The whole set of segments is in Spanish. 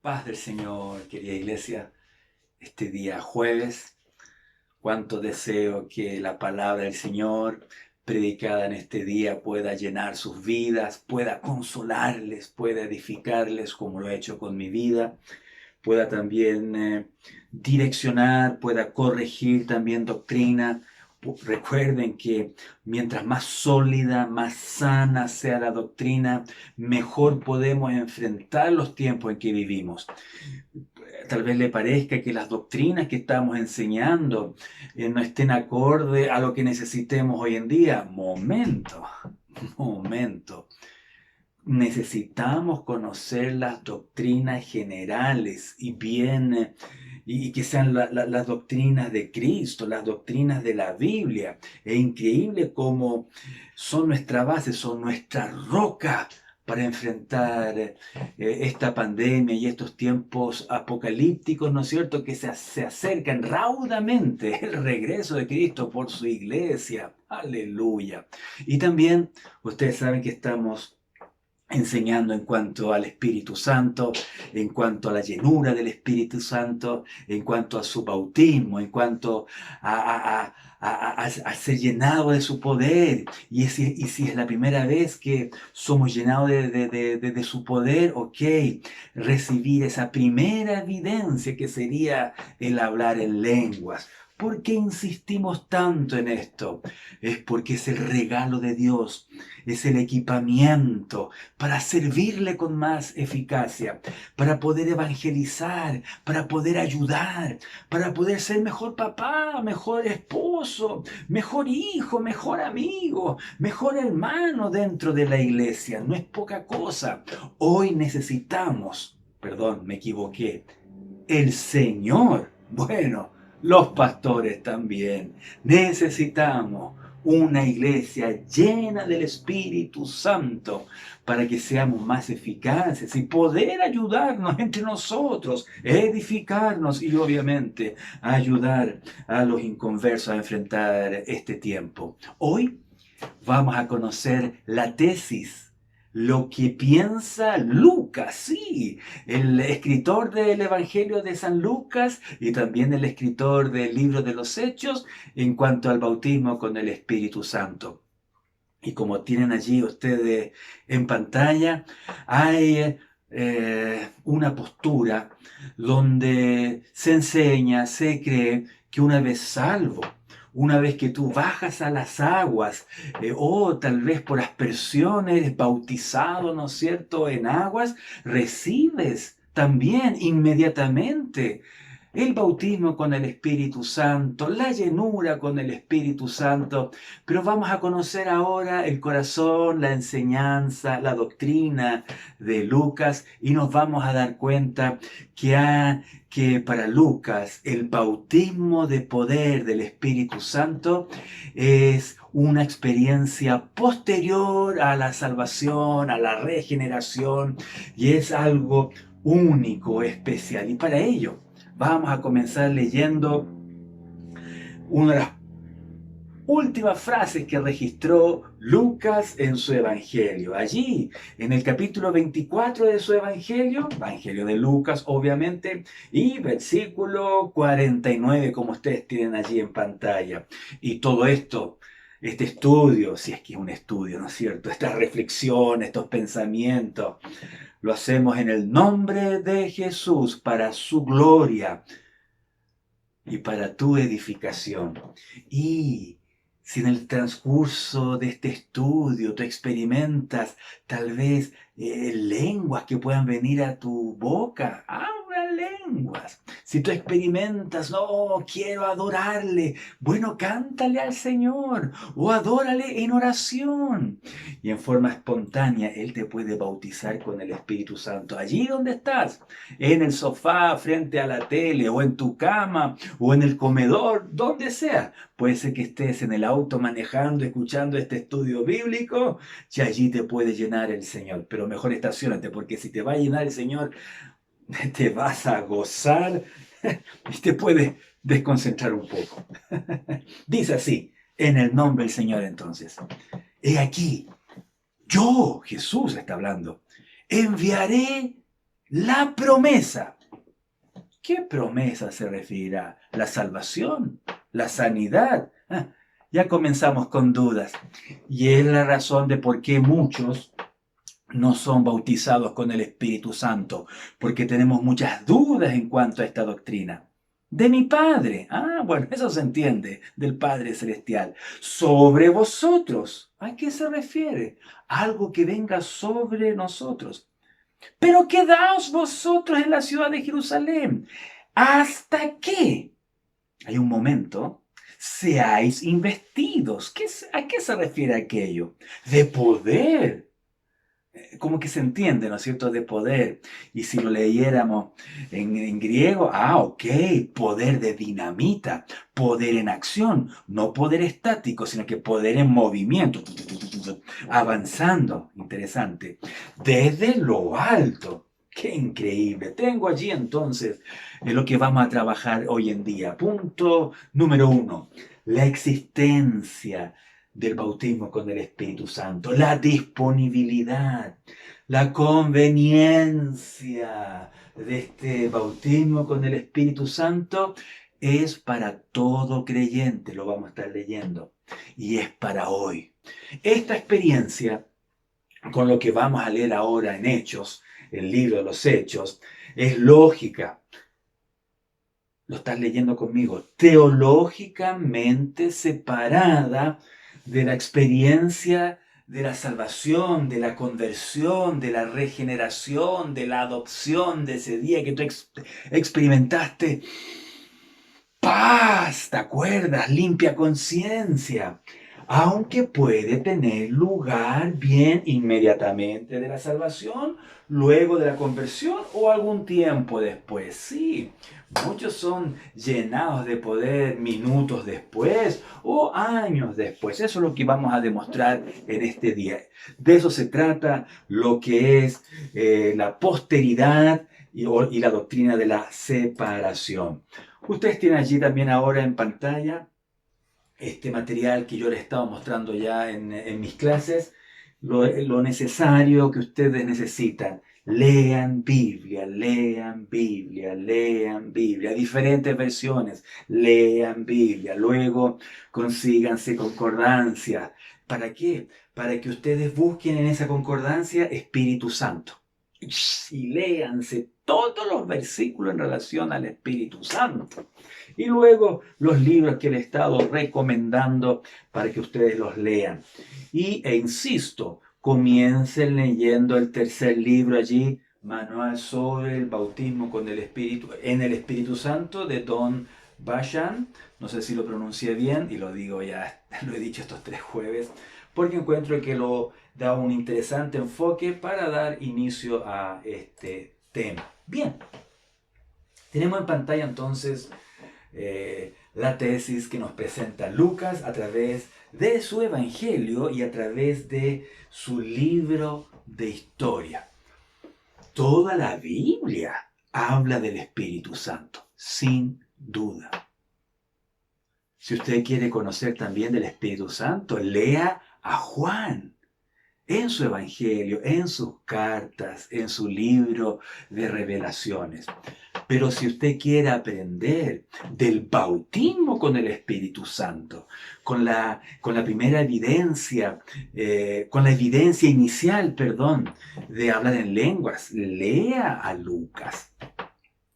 Paz del Señor, querida iglesia, este día jueves, cuánto deseo que la palabra del Señor predicada en este día pueda llenar sus vidas, pueda consolarles, pueda edificarles como lo ha hecho con mi vida, pueda también direccionar, pueda corregir también doctrina. Recuerden que mientras más sólida, más sana sea la doctrina, mejor podemos enfrentar los tiempos en que vivimos. Tal vez le parezca que las doctrinas que estamos enseñando no estén acorde a lo que necesitemos hoy en día. Momento, momento. Necesitamos conocer las doctrinas generales y bien, y que sean las doctrinas de Cristo, las doctrinas de la Biblia. Es increíble cómo son nuestra base, son nuestra roca para enfrentar esta pandemia y estos tiempos apocalípticos, ¿no es cierto?, que se acercan raudamente el regreso de Cristo por su iglesia. Aleluya. Y también, ustedes saben que estamos enseñando en cuanto al Espíritu Santo, en cuanto a la llenura del Espíritu Santo, en cuanto a su bautismo, en cuanto a ser llenado de su poder. Y si es la primera vez que somos llenados de su poder, ok, recibir esa primera evidencia que sería el hablar en lenguas. ¿Por qué insistimos tanto en esto? Es porque es el regalo de Dios, es el equipamiento para servirle con más eficacia, para poder evangelizar, para poder ayudar, para poder ser mejor papá, mejor esposo, mejor hijo, mejor amigo, mejor hermano dentro de la iglesia. No es poca cosa. Hoy necesitamos, perdón, me equivoqué, el Señor. Bueno, los pastores también. Necesitamos una iglesia llena del Espíritu Santo para que seamos más eficaces y poder ayudarnos entre nosotros, edificarnos y obviamente ayudar a los inconversos a enfrentar este tiempo. Hoy vamos a conocer la tesis, lo que piensa Lucas, sí, el escritor del Evangelio de San Lucas y también el escritor del libro de los Hechos en cuanto al bautismo con el Espíritu Santo. Y como tienen allí ustedes en pantalla, hay una postura donde se enseña, se cree que una vez salvo, una vez que tú bajas a las aguas, o tal vez por aspersión eres bautizado, ¿no es cierto?, en aguas, recibes también inmediatamente el bautismo con el Espíritu Santo, la llenura con el Espíritu Santo, pero vamos a conocer ahora el corazón, la enseñanza, la doctrina de Lucas y nos vamos a dar cuenta que para Lucas el bautismo de poder del Espíritu Santo es una experiencia posterior a la salvación, a la regeneración, y es algo único, especial. Y para ello vamos a comenzar leyendo una de las últimas frases que registró Lucas en su Evangelio. Allí, en el capítulo 24 de su Evangelio, Evangelio de Lucas, obviamente, y versículo 49, como ustedes tienen allí en pantalla. Y todo esto, este estudio, si es que es un estudio, ¿no es cierto?, esta reflexión, estos pensamientos, lo hacemos en el nombre de Jesús, para su gloria y para tu edificación. Y si en el transcurso de este estudio tú experimentas tal vez lenguas que puedan venir a tu boca, habla lenguas. Si tú experimentas, no, quiero adorarle, bueno, cántale al Señor o adórale en oración. Y en forma espontánea Él te puede bautizar con el Espíritu Santo. Allí donde estás, en el sofá, frente a la tele o en tu cama o en el comedor, donde sea. Puede ser que estés en el auto manejando, escuchando este estudio bíblico, y allí te puede llenar el Señor. Pero mejor estacionate, porque si te va a llenar el Señor, te vas a gozar y te puede desconcentrar un poco. Dice así, en el nombre del Señor entonces. He aquí, yo, Jesús está hablando, enviaré La promesa. ¿Qué promesa se referirá? ¿La salvación? ¿La sanidad? Ya comenzamos con dudas. Y es la razón de por qué muchos no son bautizados con el Espíritu Santo, porque tenemos muchas dudas en cuanto a esta doctrina. De mi Padre. Bueno, eso se entiende, del Padre Celestial. Sobre vosotros. ¿A qué se refiere? Algo que venga sobre nosotros. Pero quedaos vosotros en la ciudad de Jerusalén, hasta que, hay un momento, seáis investidos. ¿A qué se refiere aquello? De poder. Como que se entiende, ¿no es cierto?, de poder. Y si lo leyéramos en griego, ok, poder de dinamita, poder en acción, no poder estático, sino que poder en movimiento, avanzando, interesante, desde lo alto. ¡Qué increíble! Tengo allí entonces lo que vamos a trabajar hoy en día. Punto número 1, la existencia del bautismo con el Espíritu Santo, la disponibilidad, la conveniencia de este bautismo con el Espíritu Santo es para todo creyente, lo vamos a estar leyendo, y es para hoy. Esta experiencia, con lo que vamos a leer ahora en Hechos, el libro de los Hechos, es lógica. Lo estás leyendo conmigo, teológicamente separada de la experiencia de la salvación, de la conversión, de la regeneración, de la adopción, de ese día que tú experimentaste paz, ¿te acuerdas? Limpia conciencia. Aunque puede tener lugar bien inmediatamente de la salvación, luego de la conversión o algún tiempo después. Sí, muchos son llenados de poder minutos después o años después. Eso es lo que vamos a demostrar en este día. De eso se trata lo que es la posteridad y la doctrina de la separación. Ustedes tienen allí también ahora en pantalla este material que yo les estaba mostrando ya en mis clases, lo necesario que ustedes necesitan. Lean Biblia, lean Biblia, lean Biblia, diferentes versiones, lean Biblia, luego consíganse concordancia. ¿Para qué? Para que ustedes busquen en esa concordancia Espíritu Santo. Y léanse todos los versículos en relación al Espíritu Santo. Y luego los libros que le he estado recomendando para que ustedes los lean. E insisto, comiencen leyendo el tercer libro allí, Manual sobre el bautismo con el Espíritu, en el Espíritu Santo, de Don Bashan. No sé si lo pronuncié bien y lo digo ya, lo he dicho estos 3 jueves, porque encuentro que lo da un interesante enfoque para dar inicio a este tema. Bien, tenemos en pantalla entonces la tesis que nos presenta Lucas a través de su evangelio y a través de su libro de historia. Toda la Biblia habla del Espíritu Santo, sin duda. Si usted quiere conocer también del Espíritu Santo, lea a Juan en su evangelio, en sus cartas, en su libro de revelaciones. Pero si usted quiere aprender del bautismo con el Espíritu Santo, con la primera evidencia, con la evidencia inicial, de hablar en lenguas, lea a Lucas.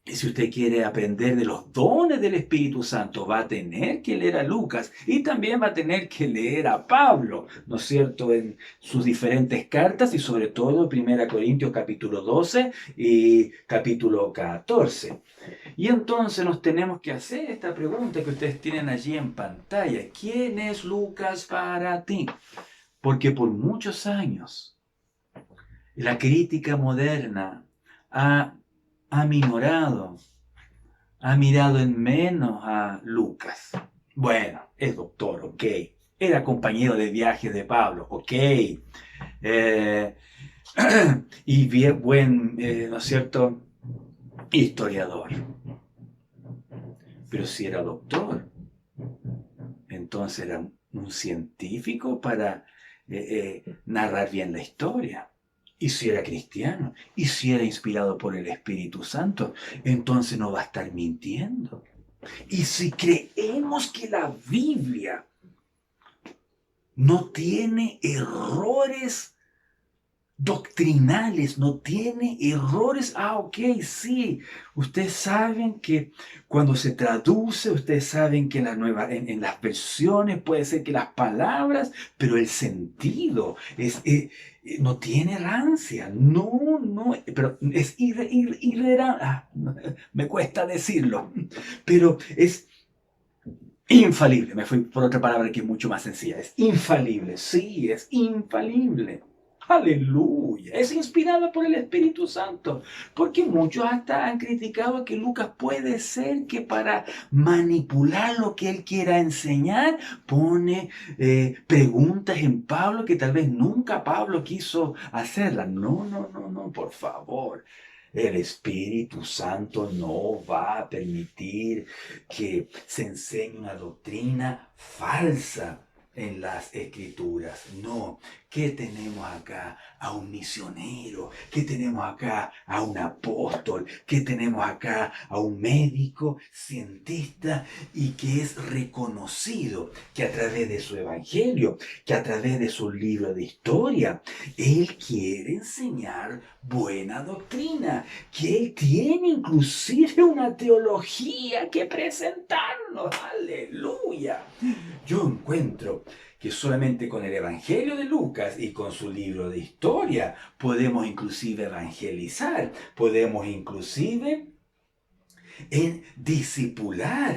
Y si usted quiere aprender de los dones del Espíritu Santo, va a tener que leer a Lucas y también va a tener que leer a Pablo, ¿no es cierto?, en sus diferentes cartas y sobre todo 1 Corintios capítulo 12 y capítulo 14. Y entonces nos tenemos que hacer esta pregunta que ustedes tienen allí en pantalla. ¿Quién es Lucas para ti? Porque por muchos años la crítica moderna ha minorado, ha mirado en menos a Lucas. Bueno, es doctor, ok. Era compañero de viaje de Pablo, ok. Y bien, buen, ¿no es cierto?, historiador. Pero si era doctor, entonces era un científico para narrar bien la historia. Y si era cristiano, y si era inspirado por el Espíritu Santo, entonces no va a estar mintiendo. Y si creemos que la Biblia no tiene errores doctrinales, no tiene errores. Ok, sí. Ustedes saben que cuando se traduce, ustedes saben que en las versiones puede ser que las palabras, pero el sentido no tiene rancia. No, no, pero es me cuesta decirlo, pero es infalible. Me fui por otra palabra que es mucho más sencilla. Es infalible, sí, es infalible. Aleluya. Es inspirada por el Espíritu Santo. Porque muchos hasta han criticado que Lucas puede ser que para manipular lo que él quiera enseñar, pone preguntas en Pablo que tal vez nunca Pablo quiso hacerlas. No, no, no, no, por favor. El Espíritu Santo no va a permitir que se enseñe una doctrina falsa en las Escrituras. No, ¿qué tenemos acá? A un misionero, ¿qué tenemos acá? A un apóstol, ¿qué tenemos acá? A un médico, cientista y que es reconocido que a través de su evangelio, que a través de su libro de historia, él quiere enseñar buena doctrina, que él tiene inclusive una teología que presentarnos. Aleluya. Yo encuentro que solamente con el Evangelio de Lucas y con su libro de historia podemos inclusive evangelizar, podemos inclusive discipular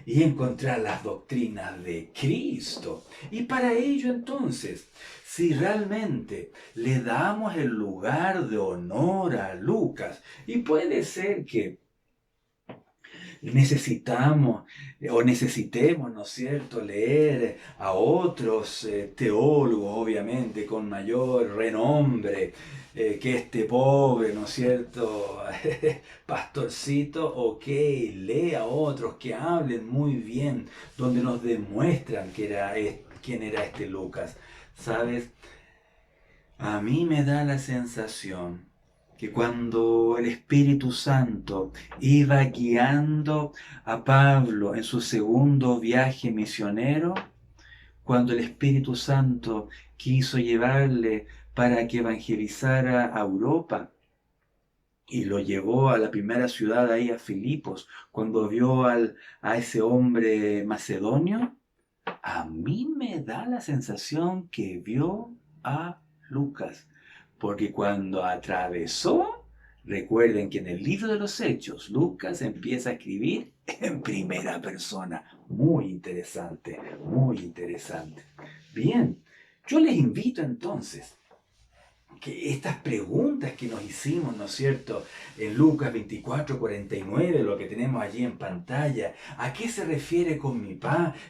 y encontrar las doctrinas de Cristo. Y para ello entonces, si realmente le damos el lugar de honor a Lucas, y puede ser que necesitamos o necesitemos, ¿no es cierto?, leer a otros teólogos, obviamente, con mayor renombre que este pobre, ¿no es cierto?, pastorcito. Ok, lee a otros que hablen muy bien, donde nos demuestran quién era este Lucas. ¿Sabes? A mí me da la sensación que cuando el Espíritu Santo iba guiando a Pablo en su segundo viaje misionero, cuando el Espíritu Santo quiso llevarle para que evangelizara a Europa y lo llevó a la primera ciudad ahí, a Filipos, cuando vio a ese hombre macedonio, a mí me da la sensación que vio a Lucas, porque cuando atravesó, recuerden que en el libro de los Hechos, Lucas empieza a escribir en primera persona. Muy interesante, muy interesante. Bien, yo les invito entonces que estas preguntas que nos hicimos, ¿no es cierto?, en Lucas 24:49, lo que tenemos allí en pantalla, ¿a qué se refiere con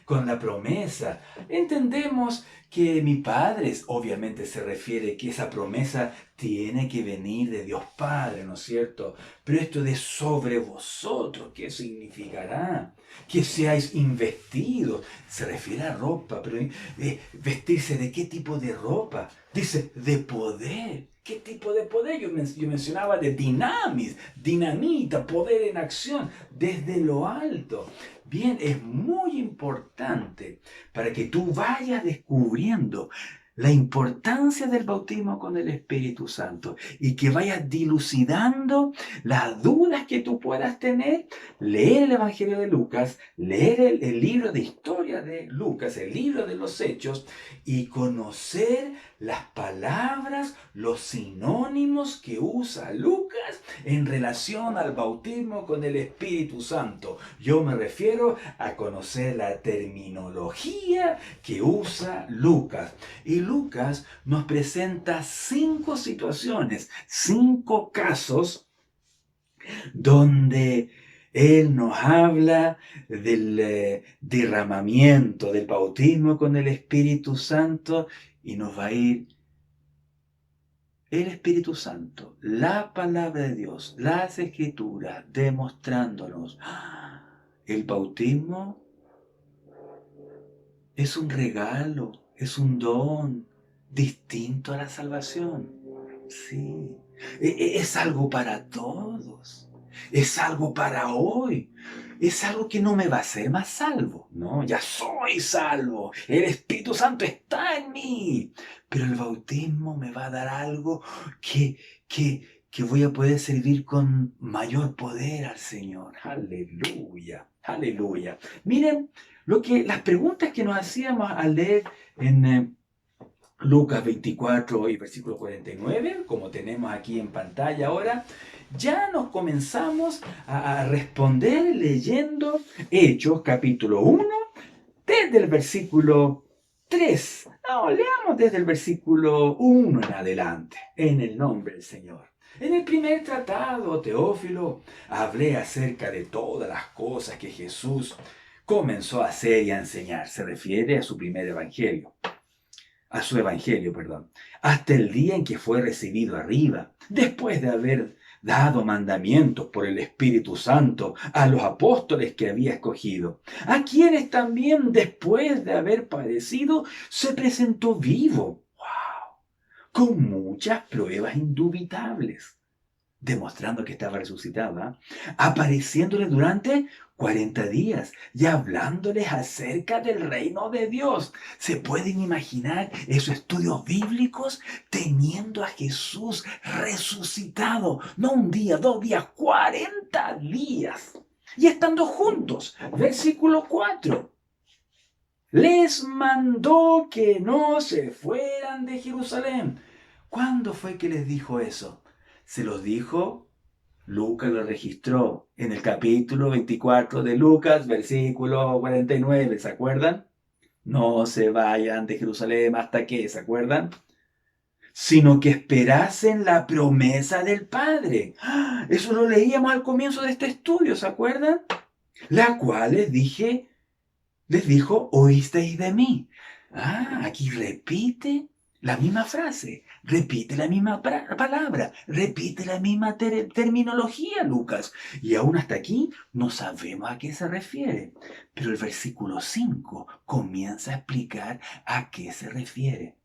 con la promesa? Entendemos que mi Padre, obviamente se refiere que esa promesa tiene que venir de Dios Padre, ¿no es cierto? Pero esto de sobre vosotros, ¿qué significará? Que seáis investidos, se refiere a ropa, pero vestirse de qué tipo de ropa. Dice, de poder. ¿Qué tipo de poder? Yo mencionaba de dinamita, poder en acción, desde lo alto. Bien, es muy importante para que tú vayas descubriendo la importancia del bautismo con el Espíritu Santo y que vayas dilucidando las dudas que tú puedas tener. Leer el Evangelio de Lucas, leer el libro de historia de Lucas, el libro de los Hechos, y conocer las palabras, los sinónimos que usa Lucas en relación al bautismo con el Espíritu Santo. Yo me refiero a conocer la terminología que usa Lucas. Y Lucas nos presenta 5 situaciones, 5 casos donde él nos habla del derramamiento, del bautismo con el Espíritu Santo, y nos va a ir el Espíritu Santo, la palabra de Dios, las Escrituras, demostrándonos el bautismo es un regalo, es un don distinto a la salvación. Sí, es algo para todos, es algo para hoy, es algo que no me va a hacer más salvo, no, ya soy salvo, el Espíritu Santo está en mí, pero el bautismo me va a dar algo que, que voy a poder servir con mayor poder al Señor. Aleluya, aleluya. Miren, las preguntas que nos hacíamos al leer en Lucas 24 y versículo 49, como tenemos aquí en pantalla ahora, ya nos comenzamos a responder leyendo Hechos capítulo 1 desde el versículo 3. No, leamos desde el versículo 1 en adelante, en el nombre del Señor. En el primer tratado, Teófilo, hablé acerca de todas las cosas que Jesús comenzó a hacer y a enseñar. Se refiere a su primer evangelio. A su evangelio, perdón, hasta el día en que fue recibido arriba, después de haber dado mandamientos por el Espíritu Santo a los apóstoles que había escogido, a quienes también después de haber padecido se presentó vivo, wow, con muchas pruebas indubitables, demostrando que estaba resucitada, apareciéndole durante 40 días y hablándoles acerca del reino de Dios. ¿Se pueden imaginar esos estudios bíblicos teniendo a Jesús resucitado? No un día, 2 días, 40 días. Y estando juntos, versículo 4. Les mandó que no se fueran de Jerusalén. ¿Cuándo fue que les dijo eso? Se los dijo, Lucas lo registró en el capítulo 24 de Lucas, versículo 49, ¿se acuerdan? No se vayan de Jerusalén hasta que, ¿se acuerdan? Sino que esperasen la promesa del Padre. Eso lo leíamos al comienzo de este estudio, ¿se acuerdan? La cual les dijo, oísteis de mí. Aquí repite la misma frase, repite la misma palabra, repite la misma terminología, Lucas. Y aún hasta aquí no sabemos a qué se refiere. Pero el versículo 5 comienza a explicar a qué se refiere.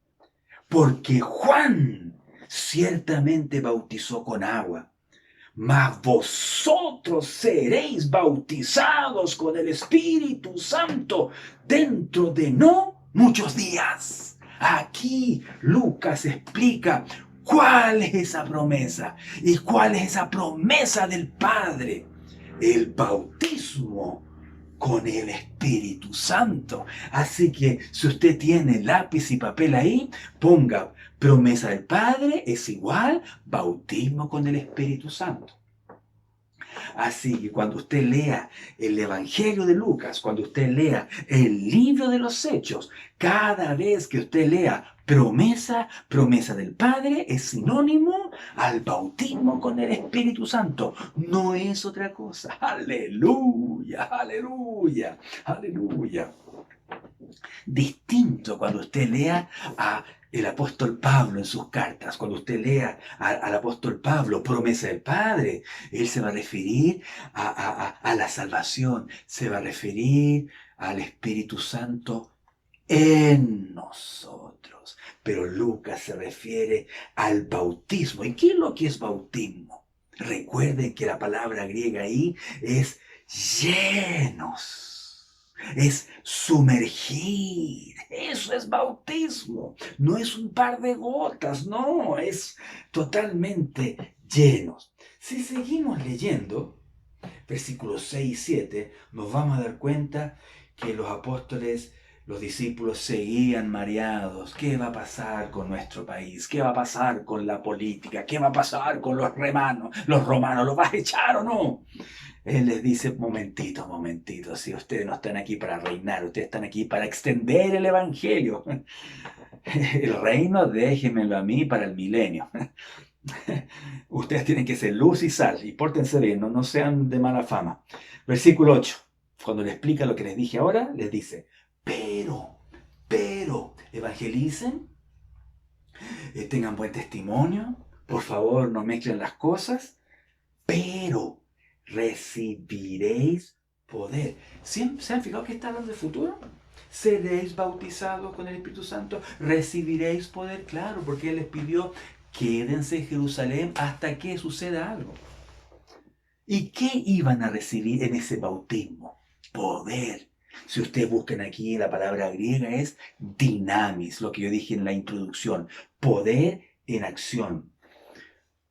Porque Juan ciertamente bautizó con agua, mas vosotros seréis bautizados con el Espíritu Santo dentro de no muchos días. Aquí Lucas explica cuál es esa promesa y cuál es esa promesa del Padre. El bautismo con el Espíritu Santo. Así que si usted tiene lápiz y papel ahí, ponga promesa del Padre es igual bautismo con el Espíritu Santo. Así que cuando usted lea el Evangelio de Lucas, cuando usted lea el libro de los Hechos, cada vez que usted lea promesa del Padre, es sinónimo al bautismo con el Espíritu Santo. No es otra cosa. Aleluya, aleluya, aleluya. Distinto cuando usted lea a el apóstol Pablo en sus cartas, cuando usted lea al apóstol Pablo, promesa del Padre, él se va a referir a la salvación, se va a referir al Espíritu Santo en nosotros. Pero Lucas se refiere al bautismo. ¿Y qué es lo que es bautismo? Recuerden que la palabra griega ahí es llenos. Es sumergir. Eso es bautismo. No es un par de gotas, no, es totalmente llenos. Si seguimos leyendo, versículos 6 y 7, nos vamos a dar cuenta que los apóstoles, los discípulos seguían mareados. ¿Qué va a pasar con nuestro país? ¿Qué va a pasar con la política? ¿Qué va a pasar con los romanos? ¿Los romanos los vas a echar o no? Él les dice, momentito, si ustedes no están aquí para reinar, ustedes están aquí para extender el evangelio. El reino déjenmelo a mí para el milenio. Ustedes tienen que ser luz y sal y pórtense bien, no sean de mala fama. Versículo 8, cuando le explica lo que les dije ahora, les dice, pero, evangelicen, tengan buen testimonio, por favor no mezclen las cosas, pero recibiréis poder. ¿Se han fijado que está hablando de futuro? Seréis bautizados con el Espíritu Santo, recibiréis poder, claro, porque Él les pidió quédense en Jerusalén hasta que suceda algo. ¿Y qué iban a recibir en ese bautismo? Poder. Si ustedes buscan aquí, la palabra griega es dinamis, lo que yo dije en la introducción. Poder en acción.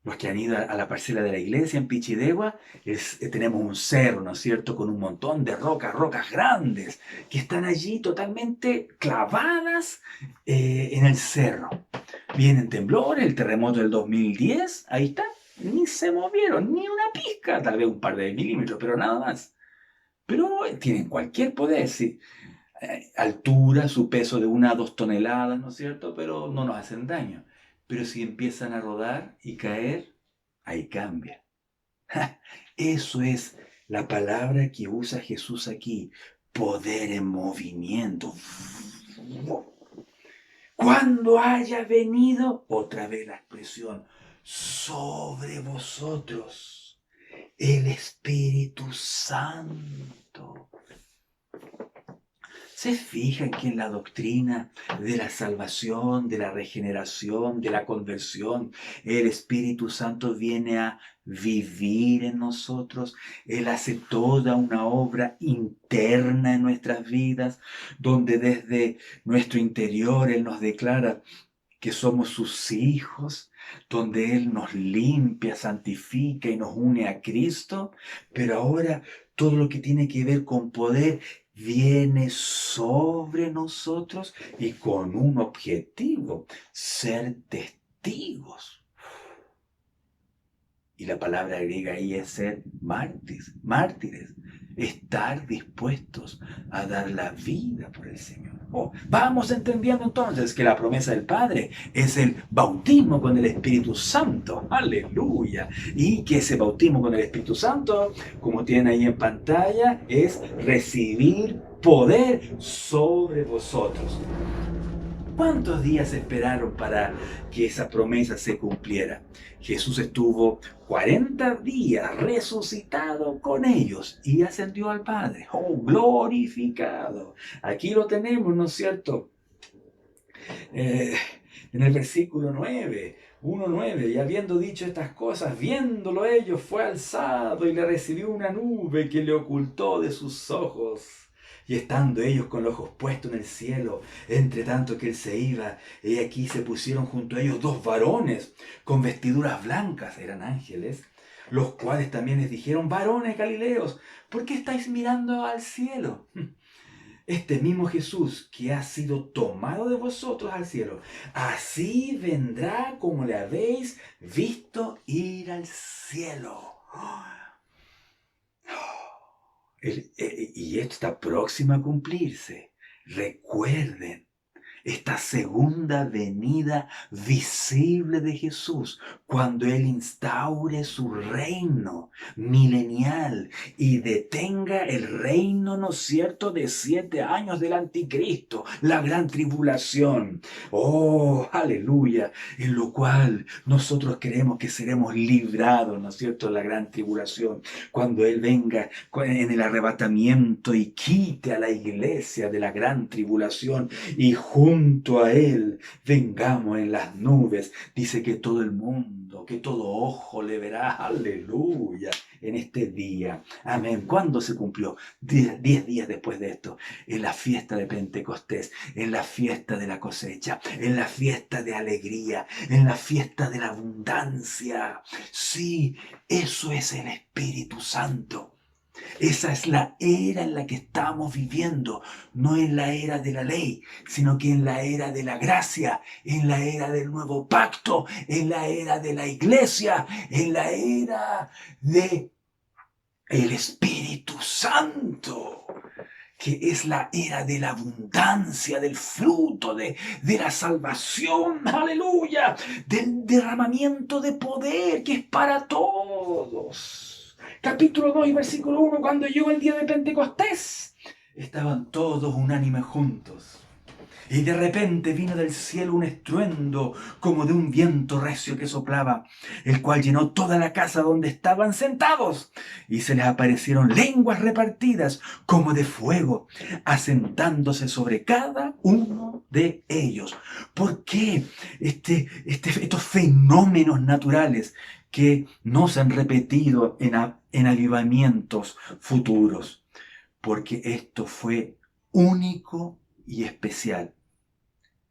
Los que han ido a la parcela de la iglesia en Pichidegua, tenemos un cerro, ¿no es cierto?, con un montón de rocas grandes, que están allí totalmente clavadas en el cerro. Vienen temblores, el terremoto del 2010, ahí está, ni se movieron, ni una pizca, tal vez un par de milímetros, pero nada más. Pero tienen cualquier poder, sí. Altura, su peso de 1 a 2 toneladas, ¿no es cierto? Pero no nos hacen daño. Pero si empiezan a rodar y caer, ahí cambia. Eso es la palabra que usa Jesús aquí. Poder en movimiento. Cuando haya venido, otra vez la expresión, sobre vosotros el Espíritu Santo. ¿Se fijan que en la doctrina de la salvación, de la regeneración, de la conversión, el Espíritu Santo viene a vivir en nosotros? Él hace toda una obra interna en nuestras vidas, donde desde nuestro interior Él nos declara que somos sus hijos, donde Él nos limpia, santifica y nos une a Cristo, pero ahora todo lo que tiene que ver con poder viene sobre nosotros y con un objetivo, ser testigos. Y la palabra griega ahí es ser mártires, estar dispuestos a dar la vida por el Señor. Vamos entendiendo entonces que la promesa del Padre es el bautismo con el Espíritu Santo. ¡Aleluya! Y que ese bautismo con el Espíritu Santo, como tienen ahí en pantalla, es recibir poder sobre vosotros. ¿Cuántos días esperaron para que esa promesa se cumpliera? Jesús estuvo 40 días resucitado con ellos y ascendió al Padre. ¡Oh, glorificado! Aquí lo tenemos, ¿no es cierto? En el versículo 9, 1:9, y habiendo dicho estas cosas, viéndolo ellos, fue alzado y le recibió una nube que le ocultó de sus ojos. Y estando ellos con los ojos puestos en el cielo, entre tanto que él se iba, y aquí se pusieron junto a ellos 2 varones con vestiduras blancas, eran ángeles, los cuales también les dijeron: varones galileos, ¿por qué estáis mirando al cielo? Este mismo Jesús que ha sido tomado de vosotros al cielo, así vendrá como le habéis visto ir al cielo. Y esto está próximo a cumplirse. Recuerden esta segunda venida visible de Jesús, cuando Él instaure su reino milenial y detenga el reino, ¿no es cierto?, de 7 años del anticristo, la gran tribulación. ¡Oh, aleluya! En lo cual nosotros creemos que seremos librados, ¿no es cierto?, de la gran tribulación, cuando Él venga en el arrebatamiento y quite a la iglesia de la gran tribulación y junto a Él vengamos en las nubes. Dice que todo el mundo, que todo ojo le verá, aleluya, en este día. Amén. ¿Cuándo se cumplió? 10 días después de esto, en la fiesta de Pentecostés, en la fiesta de la cosecha, en la fiesta de alegría, en la fiesta de la abundancia. Sí, eso es el Espíritu Santo. Esa es la era en la que estamos viviendo, no en la era de la ley, sino que en la era de la gracia, en la era del nuevo pacto, en la era de la iglesia, en la era de el Espíritu Santo, que es la era de la abundancia, del fruto, de la salvación, aleluya, del derramamiento de poder que es para todos. Capítulo 2 y versículo 1, cuando llegó el día de Pentecostés, estaban todos unánimes juntos. Y de repente vino del cielo un estruendo como de un viento recio que soplaba, el cual llenó toda la casa donde estaban sentados. Y se les aparecieron lenguas repartidas como de fuego, asentándose sobre cada uno de ellos. ¿Por qué estos fenómenos naturales que no se han repetido en avivamientos futuros? Porque esto fue único y especial.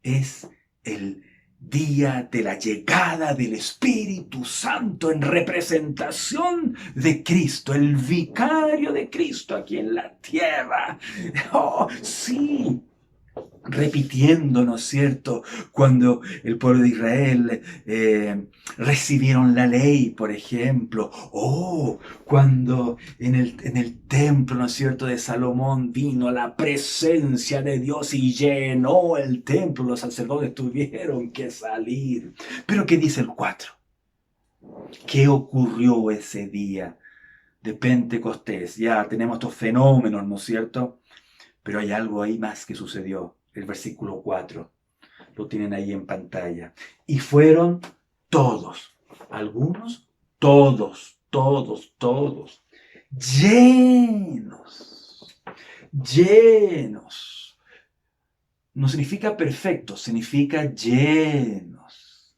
Es el día de la llegada del Espíritu Santo en representación de Cristo, el vicario de Cristo aquí en la tierra. Oh, sí, repitiendo, ¿no es cierto? Cuando el pueblo de Israel recibieron la ley, por ejemplo, o cuando en el templo, ¿no es cierto?, de Salomón vino la presencia de Dios y llenó el templo, los sacerdotes tuvieron que salir. Pero ¿qué dice el 4? ¿Qué ocurrió ese día de Pentecostés? Ya tenemos estos fenómenos, ¿no es cierto? Pero hay algo ahí más que sucedió. El versículo 4. Lo tienen ahí en pantalla. Y fueron todos. Algunos, todos. Llenos. Llenos. No significa perfectos, significa llenos.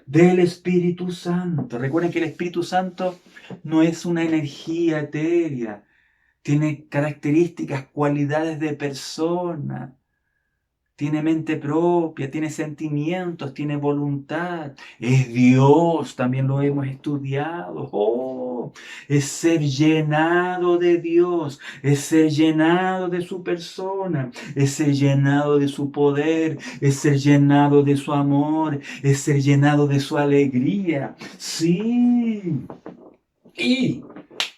Del Espíritu Santo. Recuerden que el Espíritu Santo no es una energía etérea. Tiene características, cualidades de persona, tiene mente propia, tiene sentimientos, tiene voluntad. Es Dios, también lo hemos estudiado. Oh, es ser llenado de Dios, es ser llenado de su persona, es ser llenado de su poder, es ser llenado de su amor, es ser llenado de su alegría. Sí. Y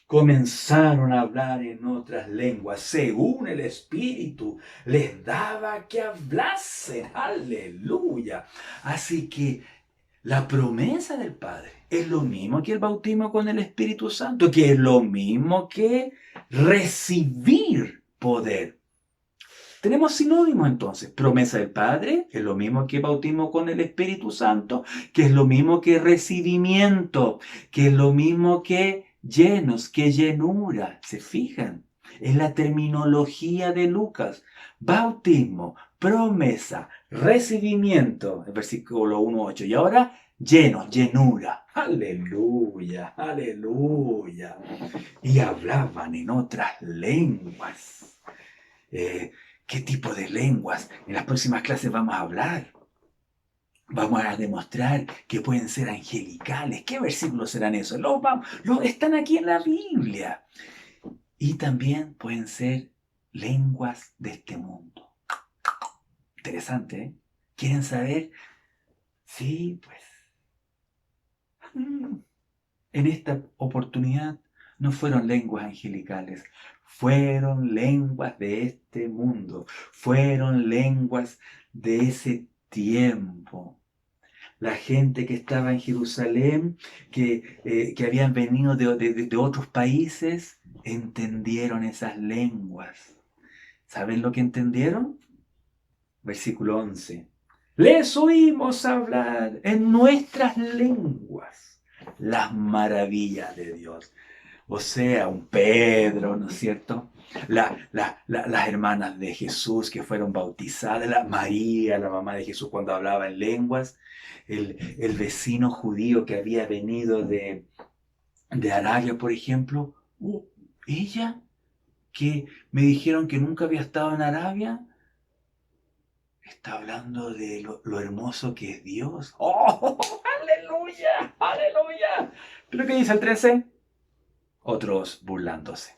comenzaron a hablar en otras lenguas, según el Espíritu les daba que hablasen. Aleluya. Así que la promesa del Padre es lo mismo que el bautismo con el Espíritu Santo, que es lo mismo que recibir poder. Tenemos sinónimos entonces. Promesa del Padre es lo mismo que bautismo con el Espíritu Santo, que es lo mismo que recibimiento, que es lo mismo que llenos, que llenura. ¿Se fijan? Es la terminología de Lucas. Bautismo, promesa, recibimiento, el versículo 1:8. Y ahora llenos, llenura. Aleluya, aleluya. Y hablaban en otras lenguas. ¿Qué tipo de lenguas? En las próximas clases vamos a hablar. Vamos a demostrar que pueden ser angelicales. ¿Qué versículos serán esos? Están aquí en la Biblia. Y también pueden ser lenguas de este mundo. Interesante, ¿eh? ¿Quieren saber? Sí, pues. En esta oportunidad no fueron lenguas angelicales, fueron lenguas de este mundo, fueron lenguas de ese tiempo. La gente que estaba en Jerusalén, que habían venido de otros países, entendieron esas lenguas. ¿Saben lo que entendieron? Versículo 11. Les oímos hablar en nuestras lenguas las maravillas de Dios. O sea, un Pedro, ¿no es cierto? Las hermanas de Jesús que fueron bautizadas, la María, la mamá de Jesús cuando hablaba en lenguas, el vecino judío que había venido de Arabia, por ejemplo, ella que me dijeron que nunca había estado en Arabia, está hablando de lo hermoso que es Dios. ¡Oh! ¡Aleluya! ¡Aleluya! ¿Pero qué dice el 13? Otros burlándose.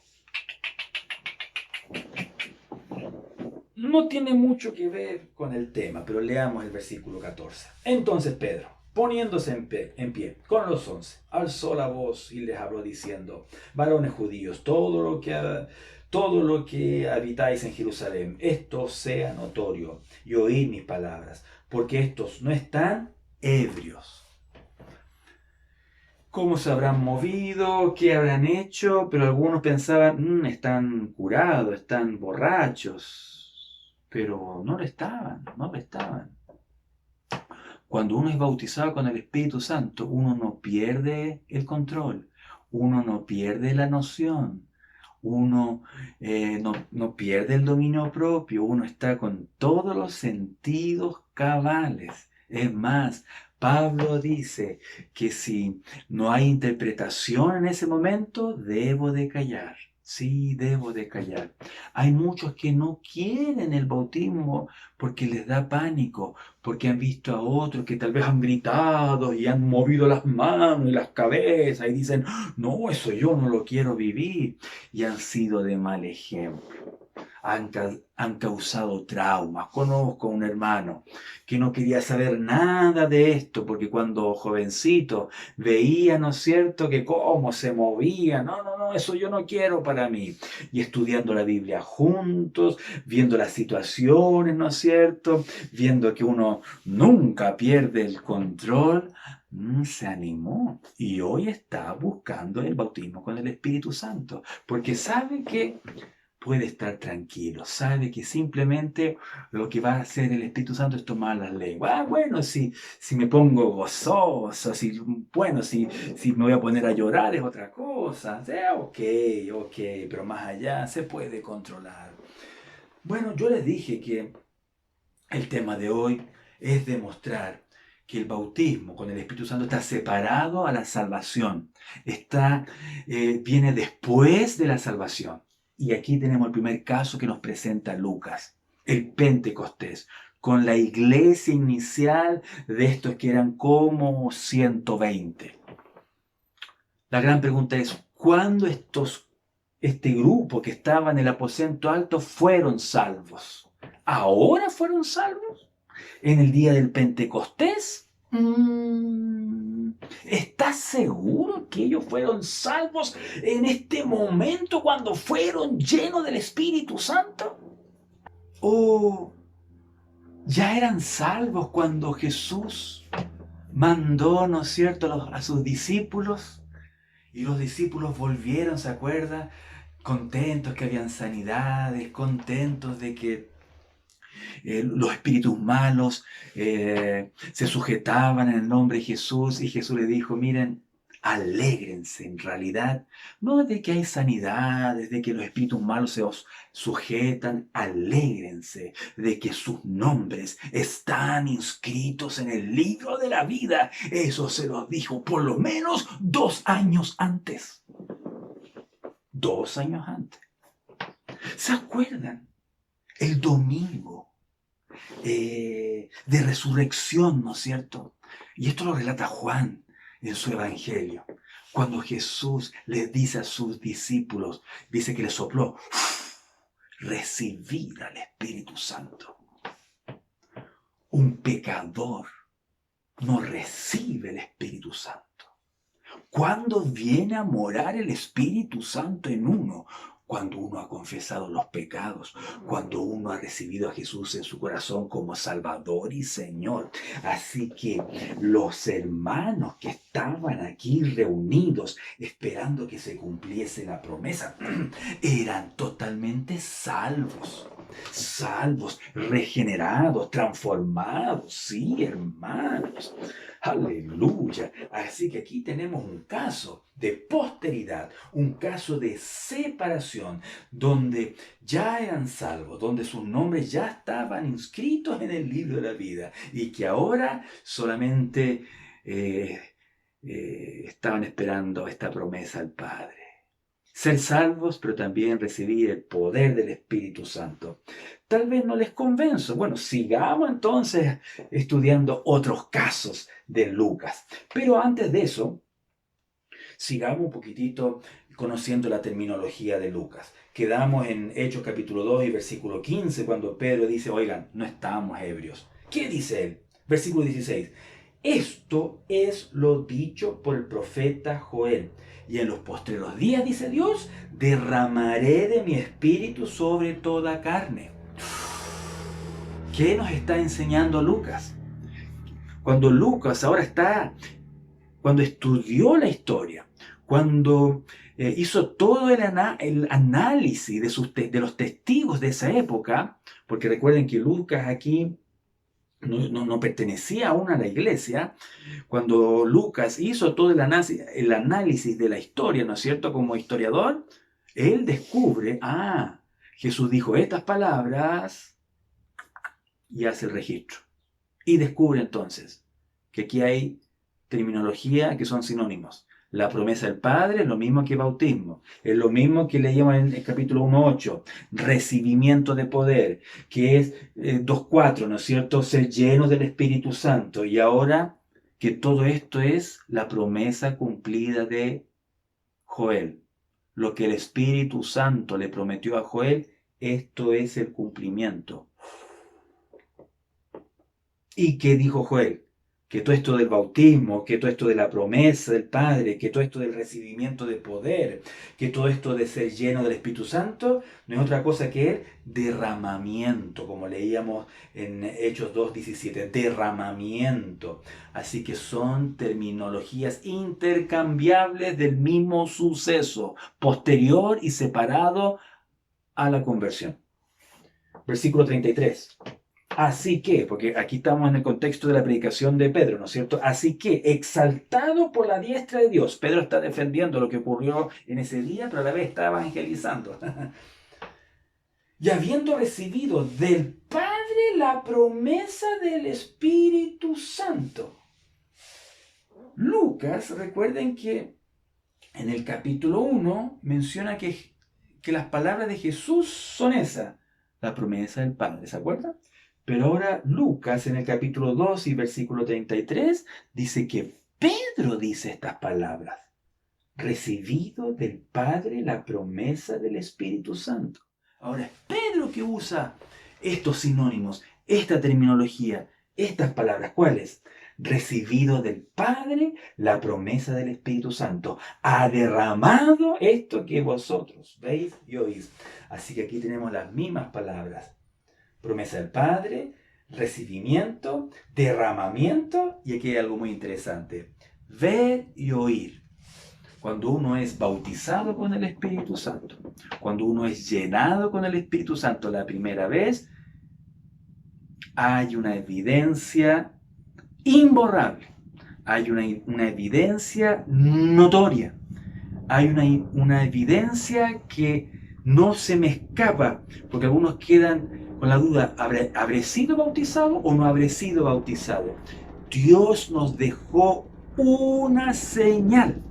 No tiene mucho que ver con el tema, pero leamos el versículo 14. Entonces Pedro, poniéndose en pie con los 11, alzó la voz y les habló diciendo: varones judíos, todo lo que habitáis en Jerusalén, esto sea notorio, y oíd mis palabras, porque estos no están ebrios. ¿Cómo se habrán movido? ¿Qué habrán hecho? Pero algunos pensaban, están curados, están borrachos. pero no lo estaban, no lo estaban. Cuando uno es bautizado con el Espíritu Santo, uno no pierde el control, uno no pierde la noción, uno no pierde el dominio propio, uno está con todos los sentidos cabales. Es más, Pablo dice que si no hay interpretación en ese momento, debo de callar. Sí, debo de callar. Hay muchos que no quieren el bautismo porque les da pánico, porque han visto a otros que tal vez han gritado y han movido las manos y las cabezas y dicen, no, eso yo no lo quiero vivir, y han sido de mal ejemplo. Han causado traumas. Conozco a un hermano que no quería saber nada de esto porque cuando jovencito veía, ¿no es cierto?, que cómo se movía. No, no, no, eso yo no quiero para mí. Y estudiando la Biblia juntos, viendo las situaciones, ¿no es cierto?, viendo que uno nunca pierde el control, se animó y hoy está buscando el bautismo con el Espíritu Santo porque sabe que puede estar tranquilo, sabe que simplemente lo que va a hacer el Espíritu Santo es tomar las lenguas. Ah, bueno, si me pongo gozoso, si me voy a poner a llorar es otra cosa. Ok, pero más allá se puede controlar. Bueno, yo les dije que el tema de hoy es demostrar que el bautismo con el Espíritu Santo está separado a la salvación, viene después de la salvación. Y aquí tenemos el primer caso que nos presenta Lucas, el Pentecostés, con la iglesia inicial de estos que eran como 120. La gran pregunta es, ¿cuándo este grupo que estaba en el aposento alto fueron salvos? ¿Ahora fueron salvos? ¿En el día del Pentecostés? ¿Estás seguro que ellos fueron salvos en este momento cuando fueron llenos del Espíritu Santo? ¿O ya eran salvos cuando Jesús mandó, ¿no es cierto?, a sus discípulos? Y los discípulos volvieron, ¿se acuerda? Contentos que habían sanidades, contentos de que los espíritus malos se sujetaban en el nombre de Jesús, y Jesús les dijo, miren, alégrense en realidad, no de que hay sanidades, de que los espíritus malos se os sujetan, alégrense de que sus nombres están inscritos en el libro de la vida. Eso se los dijo por lo menos 2 años antes. 2 años antes. ¿Se acuerdan? El domingo de resurrección, ¿no es cierto? Y esto lo relata Juan en su evangelio. Cuando Jesús les dice a sus discípulos, dice que les sopló, recibir al Espíritu Santo. Un pecador no recibe el Espíritu Santo. ¿Cuándo viene a morar el Espíritu Santo en uno? Cuando uno ha confesado los pecados, cuando uno ha recibido a Jesús en su corazón como Salvador y Señor. Así que los hermanos que estaban aquí reunidos esperando que se cumpliese la promesa, eran totalmente salvos, regenerados, transformados, sí, hermanos. Aleluya. Así que aquí tenemos un caso de posteridad, un caso de separación, donde ya eran salvos, donde sus nombres ya estaban inscritos en el libro de la vida y que ahora solamente estaban esperando esta promesa al Padre. Ser salvos, pero también recibir el poder del Espíritu Santo. Tal vez no les convenzo. Bueno, sigamos entonces estudiando otros casos de Lucas. Pero antes de eso, sigamos un poquitito conociendo la terminología de Lucas. Quedamos en Hechos capítulo 2 y versículo 15, cuando Pedro dice, oigan, no estamos ebrios. ¿Qué dice él? Versículo 16. Esto es lo dicho por el profeta Joel. Y en los postreros días, dice Dios, derramaré de mi espíritu sobre toda carne. ¿Qué nos está enseñando Lucas? Cuando Lucas cuando estudió la historia, cuando hizo todo el análisis de los testigos de esa época, porque recuerden que Lucas aquí no pertenecía aún a la iglesia. Cuando Lucas hizo todo el análisis de la historia, ¿no es cierto?, como historiador, él descubre, Jesús dijo estas palabras y hace el registro. Y descubre entonces que aquí hay terminología que son sinónimos. La promesa del Padre es lo mismo que bautismo, es lo mismo que leíamos en el capítulo 1.8, recibimiento de poder, que es 2.4, ¿no es cierto?, ser llenos del Espíritu Santo. Y ahora que todo esto es la promesa cumplida de Joel. Lo que el Espíritu Santo le prometió a Joel, esto es el cumplimiento. ¿Y qué dijo Joel? Que todo esto del bautismo, que todo esto de la promesa del Padre, que todo esto del recibimiento de poder, que todo esto de ser lleno del Espíritu Santo, no es otra cosa que el derramamiento, como leíamos en Hechos 2.17, derramamiento. Así que son terminologías intercambiables del mismo suceso, posterior y separado a la conversión. Versículo 33. Así que, porque aquí estamos en el contexto de la predicación de Pedro, ¿no es cierto? Así que, exaltado por la diestra de Dios, Pedro está defendiendo lo que ocurrió en ese día, pero a la vez está evangelizando. Y habiendo recibido del Padre la promesa del Espíritu Santo. Lucas, recuerden que en el capítulo 1 menciona que las palabras de Jesús son esas, la promesa del Padre, ¿se acuerdan? Pero ahora Lucas en el capítulo 2 y versículo 33 dice que Pedro dice estas palabras. Recibido del Padre la promesa del Espíritu Santo. Ahora es Pedro que usa estos sinónimos, esta terminología, estas palabras. ¿Cuáles? Recibido del Padre la promesa del Espíritu Santo. Ha derramado esto que vosotros veis y oís. Así que aquí tenemos las mismas palabras. Promesa del Padre, recibimiento, derramamiento, y aquí hay algo muy interesante. Ver y oír. Cuando uno es bautizado con el Espíritu Santo, cuando uno es llenado con el Espíritu Santo la primera vez, hay una evidencia imborrable, hay una evidencia notoria, hay una evidencia que no se me escapa, porque algunos quedan con la duda, ¿habré sido bautizado o no habré sido bautizado? Dios nos dejó una señal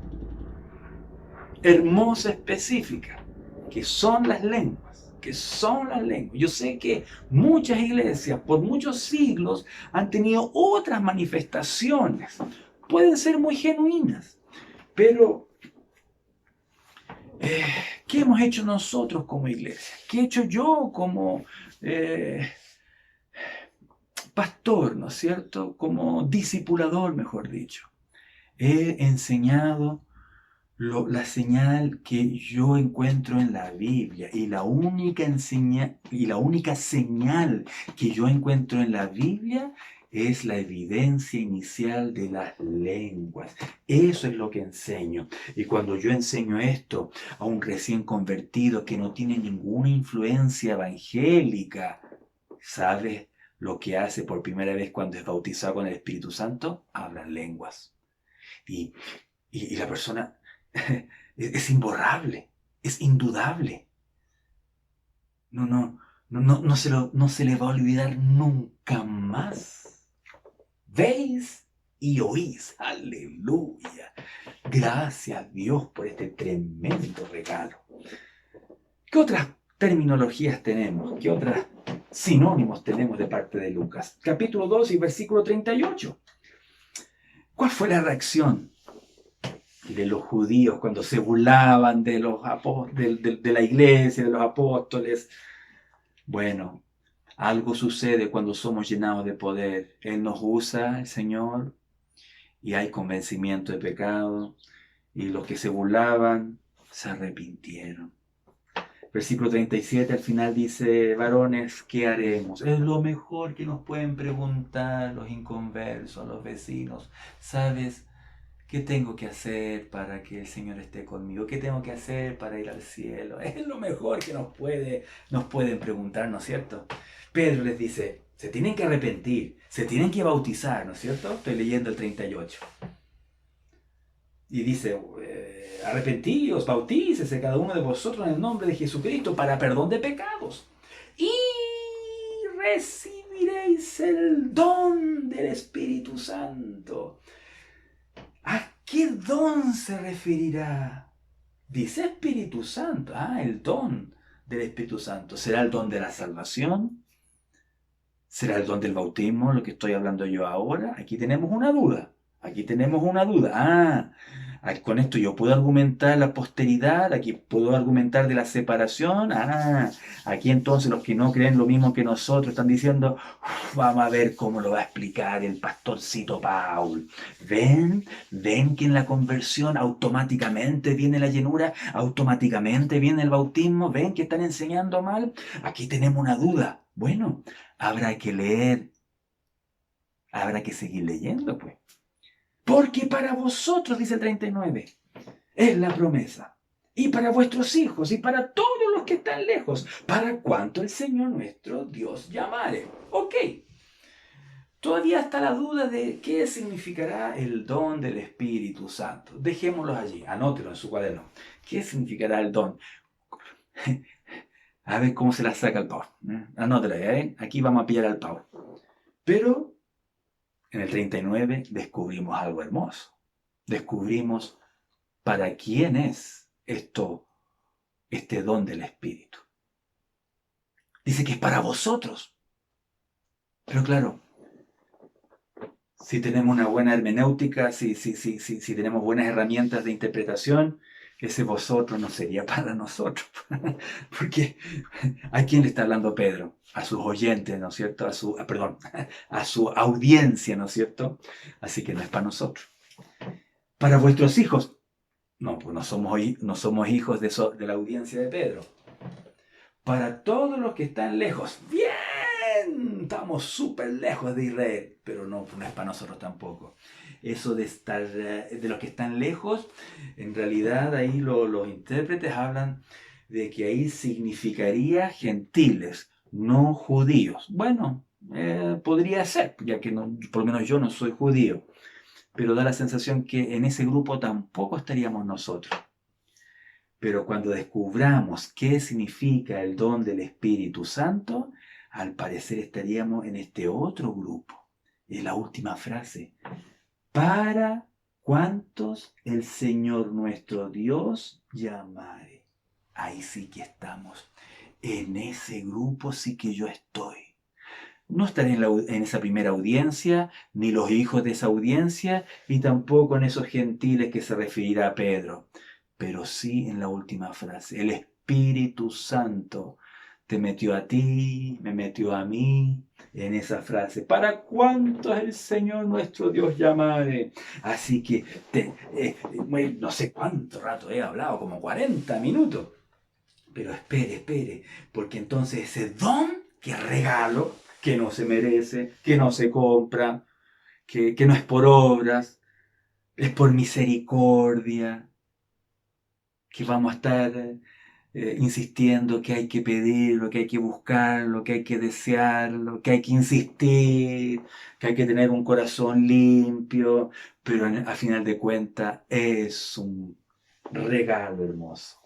hermosa, específica, que son las lenguas, Yo sé que muchas iglesias por muchos siglos han tenido otras manifestaciones, pueden ser muy genuinas, pero ¿qué hemos hecho nosotros como iglesia? ¿Qué he hecho yo como pastor, ¿no es cierto? Como discipulador, mejor dicho. He enseñado la señal que yo encuentro en la Biblia, y la única señal que yo encuentro en la Biblia es la evidencia inicial de las lenguas. Eso es lo que enseño. Y cuando yo enseño esto a un recién convertido que no tiene ninguna influencia evangélica, ¿sabe lo que hace por primera vez cuando es bautizado con el Espíritu Santo? Habla lenguas. Y la persona es imborrable, es indudable. No se le va a olvidar nunca más. Veis y oís. Aleluya. Gracias a Dios por este tremendo regalo. ¿Qué otras terminologías tenemos? ¿Qué otros sinónimos tenemos de parte de Lucas? Capítulo 2 y versículo 38. ¿Cuál fue la reacción de los judíos cuando se burlaban de los de la iglesia, de los apóstoles? Bueno, algo sucede cuando somos llenados de poder. Él nos usa, el Señor, y hay convencimiento de pecado, y los que se burlaban se arrepintieron. Versículo 37 al final dice: varones, ¿qué haremos? Es lo mejor que nos pueden preguntar los inconversos, los vecinos. ¿Sabes? ¿Qué tengo que hacer para que el Señor esté conmigo? ¿Qué tengo que hacer para ir al cielo? Es lo mejor que nos pueden preguntar, ¿no es cierto? Pedro les dice, se tienen que arrepentir, se tienen que bautizar, ¿no es cierto? Estoy leyendo el 38. Y dice, arrepentíos, bautícese cada uno de vosotros en el nombre de Jesucristo para perdón de pecados. Y recibiréis el don del Espíritu Santo. ¿A qué don se referirá? Dice Espíritu Santo. Ah, el don del Espíritu Santo. ¿Será el don de la salvación? ¿Será el don del bautismo, lo que estoy hablando yo ahora? Aquí tenemos una duda. Aquí tenemos una duda. Con esto yo puedo argumentar la posteridad, aquí puedo argumentar de la separación. Aquí entonces los que no creen lo mismo que nosotros están diciendo, vamos a ver cómo lo va a explicar el pastorcito Paul. ¿Ven que en la conversión automáticamente viene la llenura, automáticamente viene el bautismo? ¿Ven que están enseñando mal? Aquí tenemos una duda. Bueno, habrá que leer, habrá que seguir leyendo, pues. Porque para vosotros, dice el 39, es la promesa. Y para vuestros hijos, y para todos los que están lejos, para cuanto el Señor nuestro Dios llamare. Ok. Todavía está la duda de qué significará el don del Espíritu Santo. Dejémoslo allí, anótelo en su cuaderno. ¿Qué significará el don? A ver cómo se la saca el pavo. Anótelo, ¿eh? Aquí vamos a pillar al pavo. Pero en el 39 descubrimos algo hermoso. Descubrimos para quién es este don del Espíritu. Dice que es para vosotros. Pero claro, si tenemos una buena hermenéutica, si tenemos buenas herramientas de interpretación, ese vosotros no sería para nosotros. Porque ¿a quién le está hablando Pedro? A sus oyentes, ¿no es cierto? A su audiencia, ¿no es cierto? Así que no es para nosotros. Para vuestros hijos. No, pues no somos hijos de la audiencia de Pedro. Para todos los que están lejos. Bien, estamos súper lejos de Israel, pero no es para nosotros tampoco. Eso de estar, de los que están lejos, en realidad ahí los intérpretes hablan de que ahí significaría gentiles, no judíos. Bueno, podría ser, ya que por lo menos yo no soy judío, pero da la sensación que en ese grupo tampoco estaríamos nosotros. Pero cuando descubramos qué significa el don del Espíritu Santo, al parecer estaríamos en este otro grupo. Es la última frase. Para cuantos el Señor nuestro Dios llamare. Ahí sí que estamos. En ese grupo sí que yo estoy. No estaré en esa primera audiencia, ni los hijos de esa audiencia, y tampoco en esos gentiles que se referirá a Pedro. Pero sí en la última frase. El Espíritu Santo te metió a ti, me metió a mí, en esa frase. ¿Para cuántos el Señor nuestro Dios llamare? Así que, no sé cuánto rato he hablado, como 40 minutos. Pero espere, porque entonces ese don que regalo, que no se merece, que no se compra, que no es por obras, es por misericordia, que vamos a estar insistiendo que hay que pedirlo, que hay que buscarlo, que hay que desearlo, que hay que insistir, que hay que tener un corazón limpio, pero a final de cuentas es un regalo hermoso.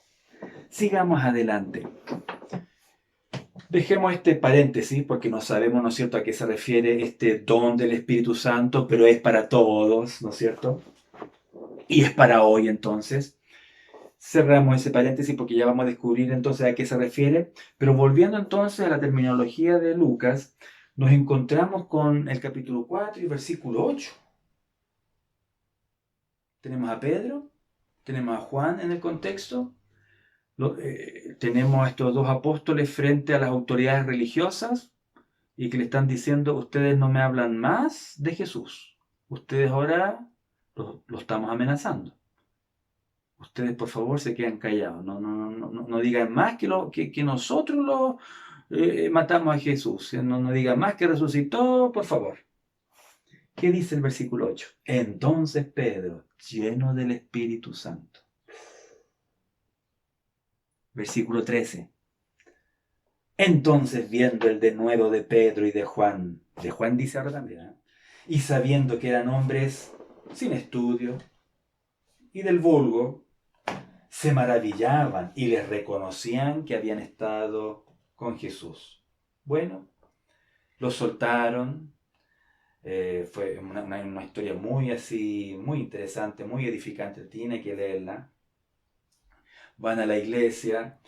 Sigamos adelante. Dejemos este paréntesis porque no sabemos, ¿no es cierto?, a qué se refiere este don del Espíritu Santo, pero es para todos, ¿no es cierto? Y es para hoy entonces. Cerramos ese paréntesis porque ya vamos a descubrir entonces a qué se refiere. Pero volviendo entonces a la terminología de Lucas, nos encontramos con el capítulo 4 y versículo 8. Tenemos a Pedro, tenemos a Juan en el contexto, tenemos a estos dos apóstoles frente a las autoridades religiosas y que le están diciendo, ustedes no me hablan más de Jesús, ustedes ahora lo estamos amenazando. Ustedes por favor se quedan callados, no digan más que nosotros matamos a Jesús, no digan más que resucitó, por favor. ¿Qué dice el versículo 8? Entonces Pedro, lleno del Espíritu Santo. Versículo 13. Entonces, viendo el denuedo de Pedro y de Juan dice ahora también, y sabiendo que eran hombres sin estudio y del vulgo, se maravillaban y les reconocían que habían estado con Jesús. Bueno, los soltaron. Fue una historia muy así, muy interesante, muy edificante. Tiene que leerla. Van a la iglesia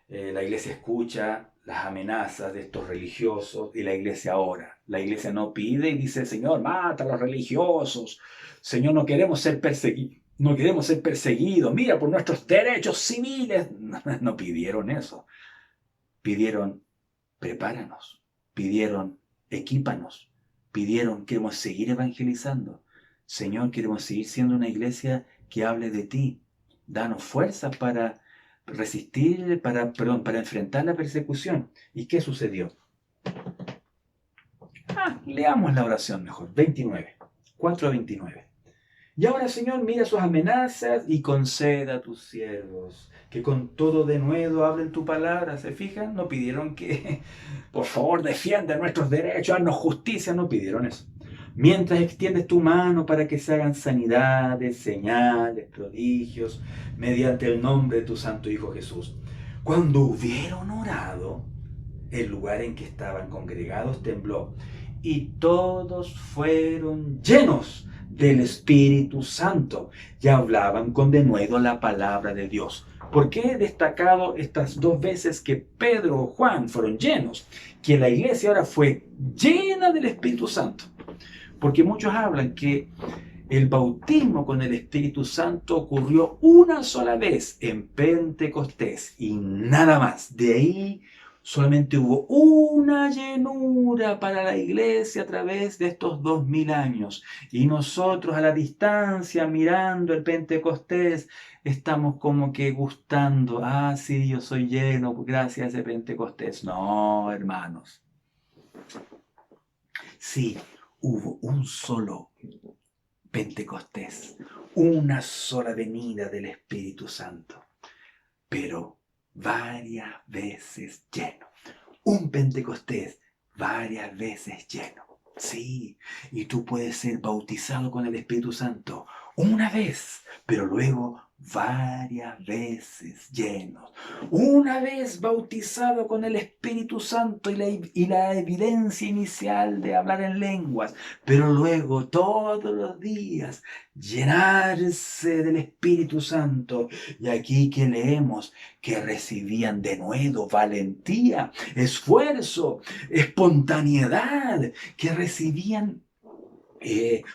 escucha las amenazas de estos religiosos y la iglesia ora. La iglesia no pide y dice, Señor, mata a los religiosos. Señor, no queremos ser perseguidos. No queremos ser perseguidos. Mira, por nuestros derechos civiles. No pidieron eso. Pidieron, prepáranos. Pidieron, equípanos. Pidieron, queremos seguir evangelizando. Señor, queremos seguir siendo una iglesia que hable de ti. Danos fuerzas para resistir, para enfrentar la persecución. ¿Y qué sucedió? Leamos la oración mejor. 29. 4:29. Y ahora, Señor, mira sus amenazas y conceda a tus siervos que con todo denuedo hablen tu palabra. ¿Se fijan? No pidieron que, por favor, defienda nuestros derechos, haznos justicia. No pidieron eso. Mientras extiendes tu mano para que se hagan sanidades, señales, prodigios, mediante el nombre de tu santo Hijo Jesús. Cuando hubieron orado, el lugar en que estaban congregados tembló y todos fueron llenos del Espíritu Santo y hablaban con denuedo la palabra de Dios. ¿Por qué he destacado estas dos veces que Pedro o Juan fueron llenos? Que la iglesia ahora fue llena del Espíritu Santo. Porque muchos hablan que el bautismo con el Espíritu Santo ocurrió una sola vez en Pentecostés y nada más. De ahí solamente hubo una llenura para la iglesia a través de estos 2000 años. Y nosotros a la distancia, mirando el Pentecostés, estamos como que gustando. Sí, yo soy lleno gracias a ese Pentecostés. No, hermanos. Sí, hubo un solo Pentecostés, una sola venida del Espíritu Santo, pero varias veces lleno. Un Pentecostés varias veces lleno. Sí, y tú puedes ser bautizado con el Espíritu Santo una vez, pero luego varias veces llenos. Una vez bautizado con el Espíritu Santo y la evidencia inicial de hablar en lenguas, pero luego todos los días llenarse del Espíritu Santo. Y aquí que leemos que recibían de nuevo valentía, esfuerzo, espontaneidad, que recibían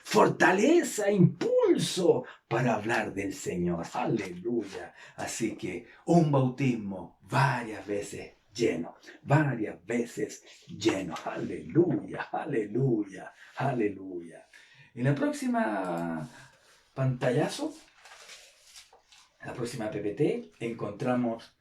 fortaleza, impulso para hablar del Señor. Aleluya. Así que un bautismo varias veces lleno, varias veces lleno. Aleluya, aleluya, aleluya. En la próxima pantallazo, en la próxima PPT, encontramos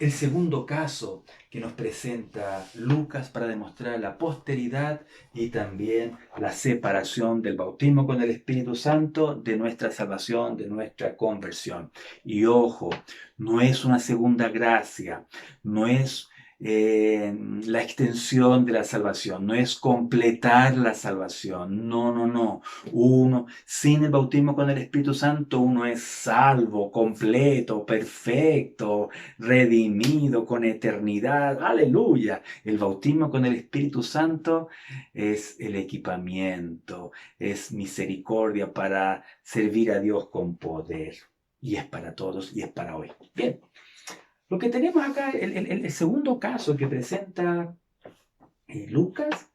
el segundo caso que nos presenta Lucas para demostrar la posteridad y también la separación del bautismo con el Espíritu Santo de nuestra salvación, de nuestra conversión. Y ojo, no es una segunda gracia, no es la extensión de la salvación, no es completar la salvación, no. Uno, sin el bautismo con el Espíritu Santo, uno es salvo, completo, perfecto, redimido, con eternidad. Aleluya. El bautismo con el Espíritu Santo es el equipamiento, es misericordia para servir a Dios con poder. Y es para todos y es para hoy. Bien. Lo que tenemos acá, el segundo caso que presenta Lucas,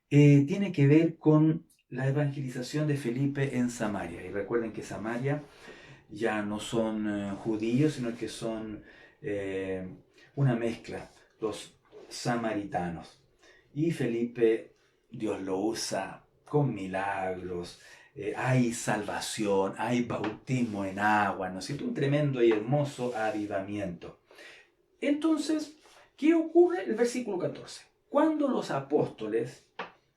tiene que ver con la evangelización de Felipe en Samaria. Y recuerden que Samaria ya no son judíos, sino que son una mezcla, los samaritanos. Y Felipe, Dios lo usa con milagros, hay salvación, hay bautismo en agua, ¿no es cierto? Un tremendo y hermoso avivamiento. Entonces, ¿qué ocurre? El versículo 14. Cuando los apóstoles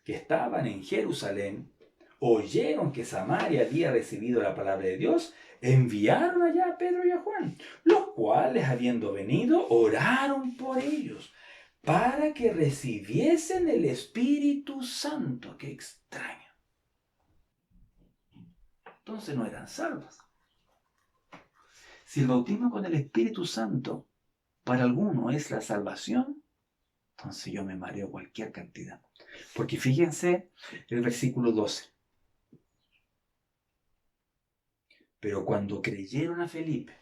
que estaban en Jerusalén oyeron que Samaria había recibido la palabra de Dios, enviaron allá a Pedro y a Juan, los cuales, habiendo venido, oraron por ellos para que recibiesen el Espíritu Santo. ¡Qué extraño! Entonces no eran salvos. Si el bautismo con el Espíritu Santo para alguno es la salvación, entonces yo me mareo cualquier cantidad. Porque fíjense el versículo 12. Pero cuando creyeron a Felipe,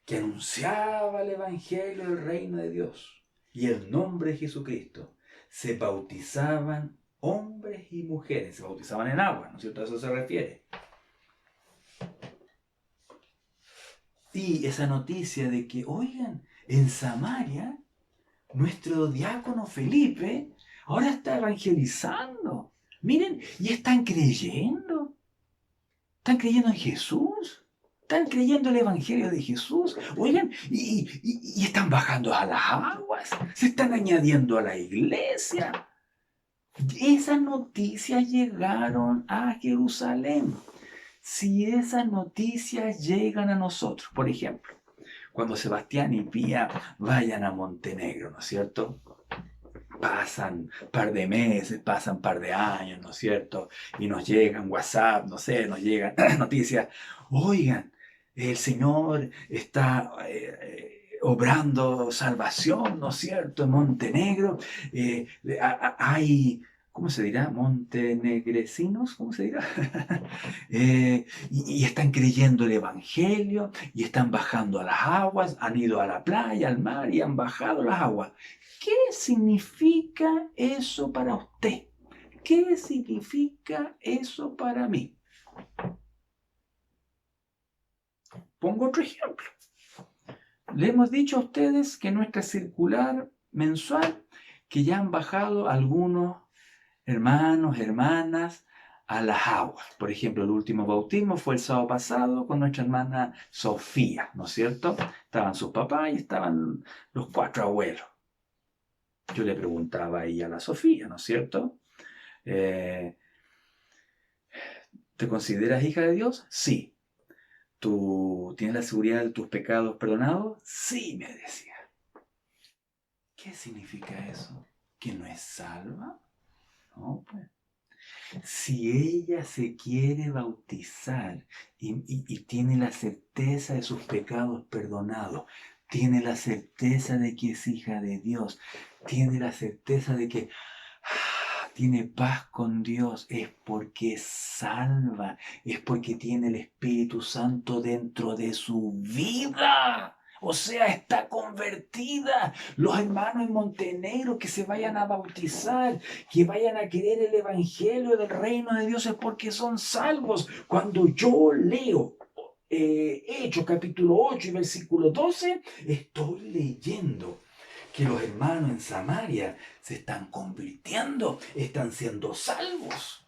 que anunciaba el Evangelio del reino de Dios y el nombre de Jesucristo, se bautizaban hombres y mujeres. Se bautizaban en agua, ¿no es cierto? A eso se refiere. Y esa noticia de que, oigan, en Samaria, nuestro diácono Felipe ahora está evangelizando. Miren, y están creyendo. Están creyendo en Jesús. Están creyendo el Evangelio de Jesús. Oigan, y están bajando a las aguas. Se están añadiendo a la iglesia. Esas noticias llegaron a Jerusalén. Si esas noticias llegan a nosotros, por ejemplo, cuando Sebastián y Pía vayan a Montenegro, ¿no es cierto? Pasan un par de meses, pasan un par de años, ¿no es cierto? Y nos llegan WhatsApp, no sé, nos llegan noticias. Oigan, el Señor está obrando salvación, ¿no es cierto? En Montenegro hay, ¿cómo se dirá? Montenegrecinos, ¿cómo se dirá? Y están creyendo el Evangelio y están bajando a las aguas, han ido a la playa, al mar y han bajado las aguas. ¿Qué significa eso para usted? ¿Qué significa eso para mí? Pongo otro ejemplo. Le hemos dicho a ustedes que nuestra circular mensual, que ya han bajado algunos hermanos, hermanas, a las aguas. Por ejemplo, el último bautismo fue el sábado pasado con nuestra hermana Sofía, ¿no es cierto? Estaban sus papás y estaban los 4 abuelos. Yo le preguntaba ahí a la Sofía, ¿no es cierto? ¿Te consideras hija de Dios? Sí. ¿Tú tienes la seguridad de tus pecados perdonados? Sí, me decía. ¿Qué significa eso? ¿Que no es salva? No, pues. Si ella se quiere bautizar y tiene la certeza de sus pecados perdonados, tiene la certeza de que es hija de Dios, tiene la certeza de que tiene paz con Dios, es porque es salva, es porque tiene el Espíritu Santo dentro de su vida. O sea, está convertida. Los hermanos en Montenegro que se vayan a bautizar, que vayan a querer el Evangelio del reino de Dios es porque son salvos. Cuando yo leo Hechos capítulo 8 y versículo 12, estoy leyendo que los hermanos en Samaria se están convirtiendo, están siendo salvos.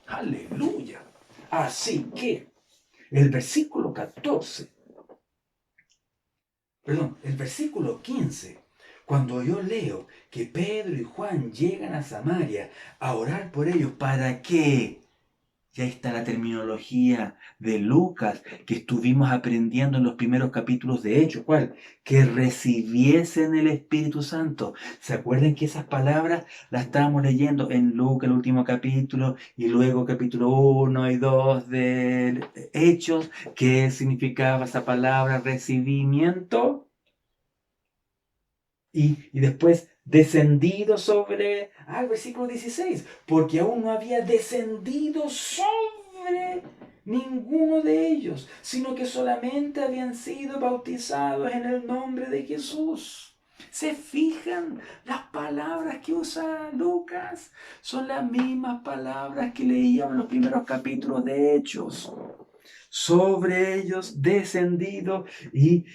Aleluya. Así que el versículo 14, el versículo 15, cuando yo leo que Pedro y Juan llegan a Samaria a orar por ellos, ¿para qué? Ya está la terminología de Lucas que estuvimos aprendiendo en los primeros capítulos de Hechos. ¿Cuál? Que recibiesen el Espíritu Santo. ¿Se acuerdan que esas palabras las estábamos leyendo en Lucas, el último capítulo, y luego capítulo 1 y 2 de Hechos? ¿Qué significaba esa palabra recibimiento? Y después descendido sobre, el versículo 16, porque aún no había descendido sobre ninguno de ellos, sino que solamente habían sido bautizados en el nombre de Jesús. ¿Se fijan? Las palabras que usa Lucas son las mismas palabras que leíamos en los primeros capítulos de Hechos. Sobre ellos descendido y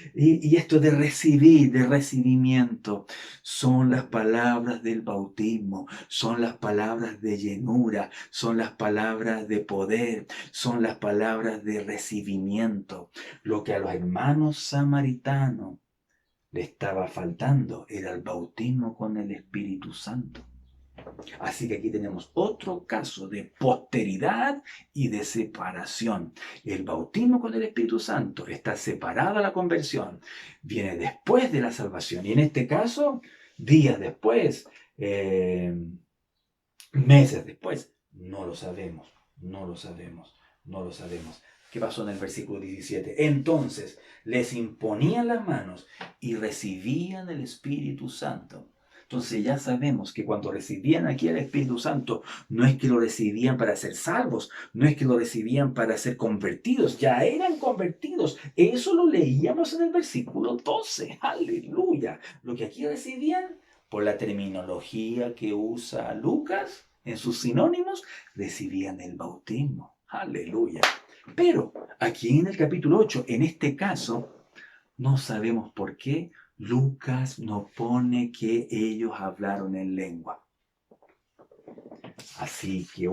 esto de recibir, de recibimiento, son las palabras del bautismo, son las palabras de llenura, son las palabras de poder, son las palabras de recibimiento. Lo que a los hermanos samaritanos le estaba faltando era el bautismo con el Espíritu Santo. Así que aquí tenemos otro caso de posteridad y de separación. El bautismo con el Espíritu Santo está separado a la conversión. Viene después de la salvación. Y en este caso, días después, meses después, no lo sabemos, no lo sabemos, no lo sabemos. ¿Qué pasó en el versículo 17? Entonces les imponían las manos y recibían el Espíritu Santo. Entonces ya sabemos que cuando recibían aquí el Espíritu Santo, no es que lo recibían para ser salvos, no es que lo recibían para ser convertidos, ya eran convertidos. Eso lo leíamos en el versículo 12. Aleluya. Lo que aquí recibían, por la terminología que usa Lucas en sus sinónimos, recibían el bautismo. Aleluya. Pero aquí en el capítulo 8, en este caso, no sabemos por qué Lucas no pone que ellos hablaron en lengua. Así que,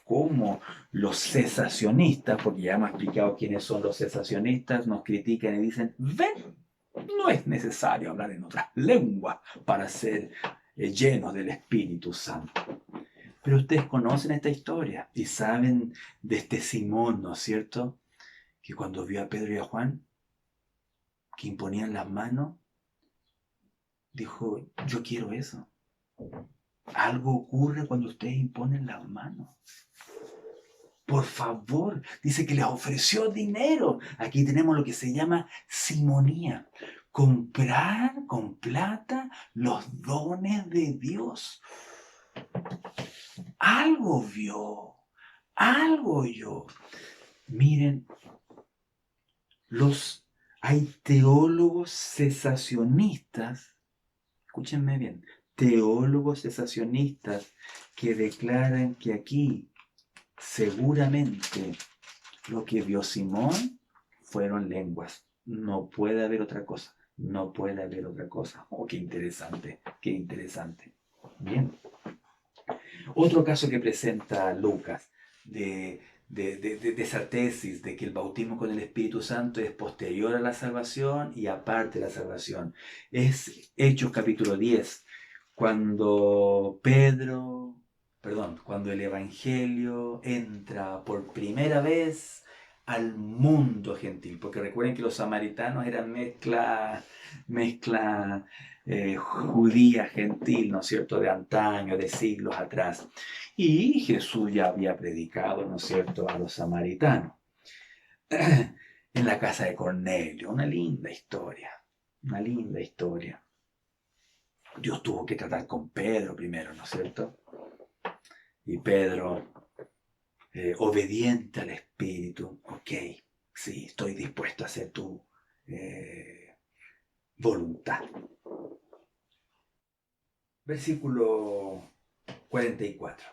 como los cesacionistas, porque ya hemos explicado quiénes son los cesacionistas, nos critican y dicen, ven, no es necesario hablar en otras lenguas para ser llenos del Espíritu Santo. Pero ustedes conocen esta historia y saben de este Simón, ¿no es cierto? Que cuando vio a Pedro y a Juan, que imponían las manos, dijo, yo quiero eso. Algo ocurre cuando ustedes imponen las manos. Por favor, dice que les ofreció dinero. Aquí tenemos lo que se llama simonía. Comprar con plata los dones de Dios. Algo vio, algo oyó. Miren, hay teólogos cesacionistas, escúchenme bien, teólogos cesacionistas que declaran que aquí seguramente lo que vio Simón fueron lenguas. No puede haber otra cosa. No puede haber otra cosa. Oh, qué interesante, qué interesante. Bien. Otro caso que presenta Lucas de esa tesis de que el bautismo con el Espíritu Santo es posterior a la salvación y aparte de la salvación es Hechos capítulo 10, cuando cuando el Evangelio entra por primera vez al mundo gentil, porque recuerden que los samaritanos eran mezcla judía gentil, ¿no es cierto?, de antaño, de siglos atrás. Y Jesús ya había predicado, ¿no es cierto?, a los samaritanos en la casa de Cornelio. Una linda historia, una linda historia. Dios tuvo que tratar con Pedro primero, ¿no es cierto? Y Pedro, obediente al Espíritu, ok, sí, estoy dispuesto a hacer tu voluntad. Versículo 44.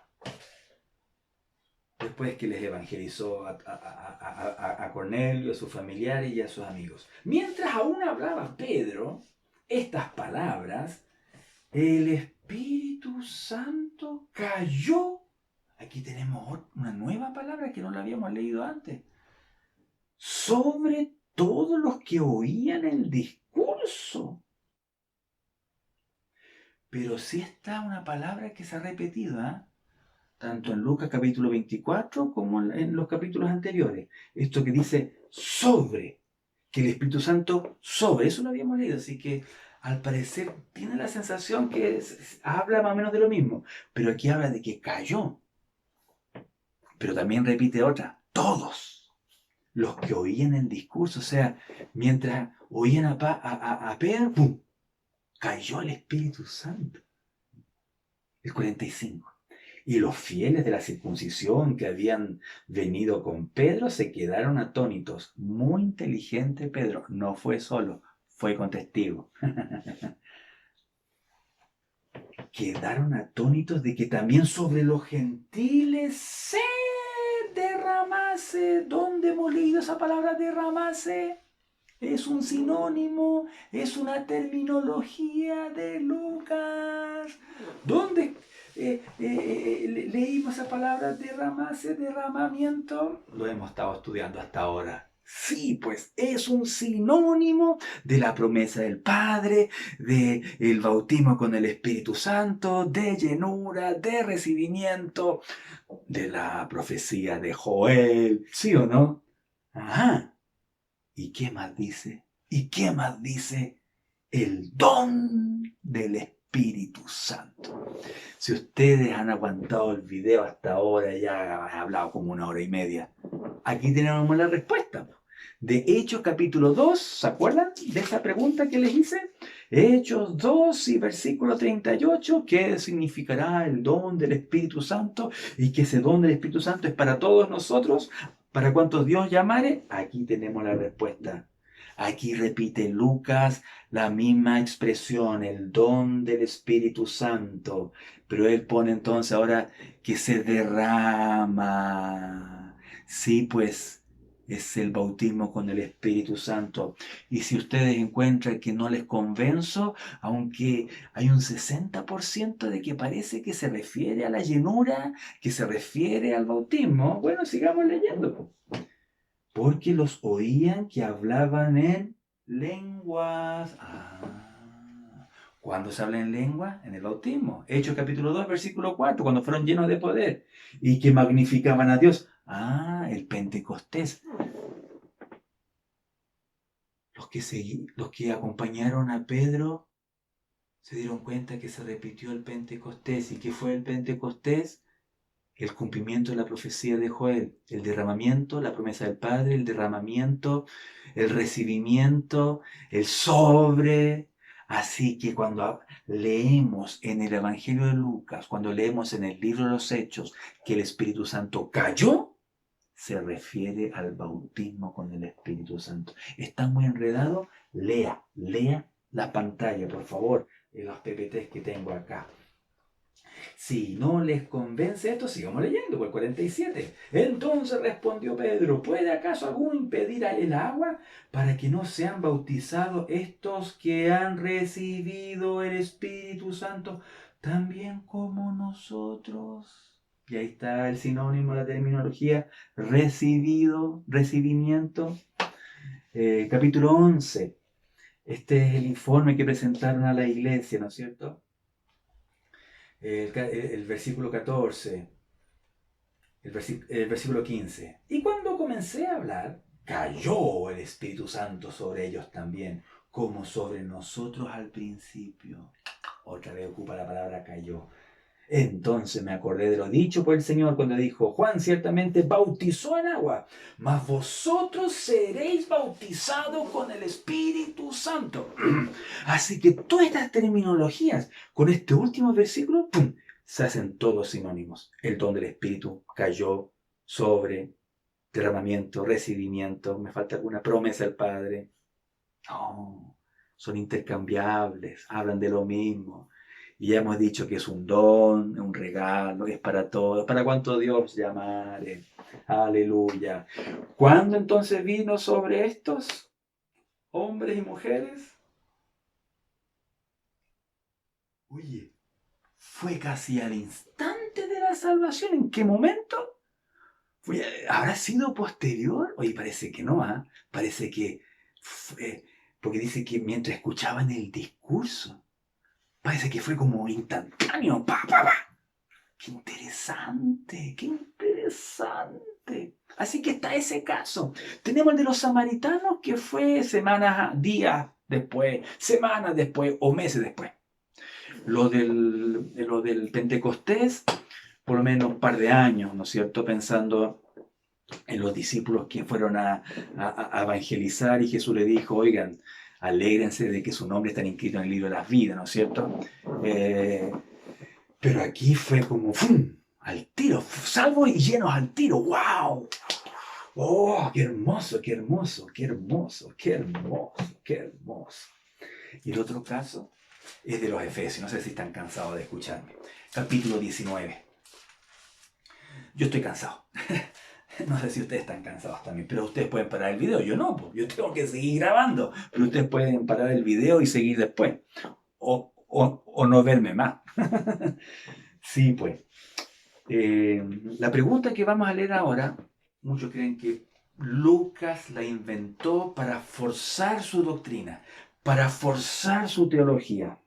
Después que les evangelizó a Cornelio, a sus familiares y a sus amigos. Mientras aún hablaba Pedro estas palabras, el Espíritu Santo cayó. Aquí tenemos una nueva palabra que no la habíamos leído antes. Sobre todos los que oían el discurso. Pero sí está una palabra que se ha repetido, tanto en Lucas capítulo 24 como en los capítulos anteriores. Esto que dice sobre, que el Espíritu Santo sobre, eso lo habíamos leído, así que al parecer tiene la sensación que habla más o menos de lo mismo, pero aquí habla de que cayó. Pero también repite otra, todos los que oían el discurso, o sea, mientras oían a Pedro, ¡pum!, cayó el Espíritu Santo. El 45. Y los fieles de la circuncisión que habían venido con Pedro se quedaron atónitos. Muy inteligente Pedro, no fue solo, fue con testigo. Quedaron atónitos de que también sobre los gentiles se derramase. ¿Dónde hemos leído esa palabra derramase? Es un sinónimo, es una terminología de Lucas. ¿Dónde leímos esa palabra derramase, derramamiento? Lo hemos estado estudiando hasta ahora. Sí, pues es un sinónimo de la promesa del Padre, de el bautismo con el Espíritu Santo, de llenura, de recibimiento, de la profecía de Joel, ¿sí o no? Ajá. ¿Y qué más dice? ¿Y qué más dice? El don del Espíritu Santo. Si ustedes han aguantado el video hasta ahora, ya han hablado como 1 hora y media. Aquí tenemos la respuesta. De Hechos capítulo 2, ¿se acuerdan de esa pregunta que les hice? Hechos 2 y versículo 38, ¿qué significará el don del Espíritu Santo? Y que ese don del Espíritu Santo es para todos nosotros, para cuantos Dios llamare. Aquí tenemos la respuesta. Aquí repite Lucas la misma expresión, el don del Espíritu Santo. Pero él pone entonces ahora que se derrama. Sí, pues es el bautismo con el Espíritu Santo. Y si ustedes encuentran que no les convenzo, aunque hay un 60% de que parece que se refiere a la llenura, que se refiere al bautismo, bueno, sigamos leyendo. Porque los oían que hablaban en lenguas. ¿Cuándo se habla en lengua? En el bautismo. Hechos capítulo 2, versículo 4, cuando fueron llenos de poder y que magnificaban a Dios. El Pentecostés. Los que acompañaron a Pedro se dieron cuenta que se repitió el Pentecostés. ¿Y qué fue el Pentecostés? El cumplimiento de la profecía de Joel, el derramamiento, la promesa del Padre, el derramamiento, el recibimiento, el sobre. Así que cuando leemos en el Evangelio de Lucas, cuando leemos en el libro de los Hechos que el Espíritu Santo cayó, se refiere al bautismo con el Espíritu Santo. ¿Está muy enredado? Lea la pantalla, por favor, de los PPTs que tengo acá. Si no les convence esto, sigamos leyendo, por el 47. Entonces respondió Pedro, ¿puede acaso alguno impedir el agua para que no sean bautizados estos que han recibido el Espíritu Santo, también como nosotros? Y ahí está el sinónimo, la terminología, recibido, recibimiento. Capítulo 11. Este es el informe que presentaron a la iglesia, ¿no es cierto? El versículo 14, el versículo 15. Y cuando comencé a hablar, cayó el Espíritu Santo sobre ellos también, como sobre nosotros al principio. Otra vez ocupa la palabra cayó. Entonces me acordé de lo dicho por el Señor cuando dijo, Juan ciertamente bautizó en agua, mas vosotros seréis bautizados con el Espíritu Santo. Así que todas estas terminologías con este último versículo, ¡pum!, se hacen todos sinónimos. El don del Espíritu cayó sobre derramamiento, recibimiento, me falta alguna promesa del Padre. No, son intercambiables, hablan de lo mismo. Y ya hemos dicho que es un don, un regalo, es para todos, para cuanto Dios llamare. Aleluya. ¿Cuándo entonces vino sobre estos hombres y mujeres? Oye, fue casi al instante de la salvación. ¿En qué momento? ¿Habrá sido posterior? Oye, parece que no, ¿ah? Parece que fue, porque dice que mientras escuchaban el discurso, parece que fue como instantáneo. ¡Pa, pa, pa! ¡Qué interesante! ¡Qué interesante! Así que está ese caso. Tenemos el de los samaritanos que fue semanas, días después, semanas después o meses después. Lo del Pentecostés, por lo menos un par de años, ¿no es cierto? Pensando en los discípulos que fueron a evangelizar y Jesús le dijo, oigan, alégrense de que su nombre está inscrito en el libro de las vidas, ¿no es cierto? Pero aquí fue como, ¡fum!, al tiro, salvo y llenos al tiro, ¡wow! ¡Oh, qué hermoso, qué hermoso, qué hermoso, qué hermoso, qué hermoso! Y el otro caso es de los Efesios, no sé si están cansados de escucharme. Capítulo 19. Yo estoy cansado. No sé si ustedes están cansados también, pero ustedes pueden parar el video. Yo no, pues yo tengo que seguir grabando, pero ustedes pueden parar el video y seguir después. O no verme más. Sí, pues. La pregunta que vamos a leer ahora, muchos creen que Lucas la inventó para forzar su doctrina, para forzar su teología.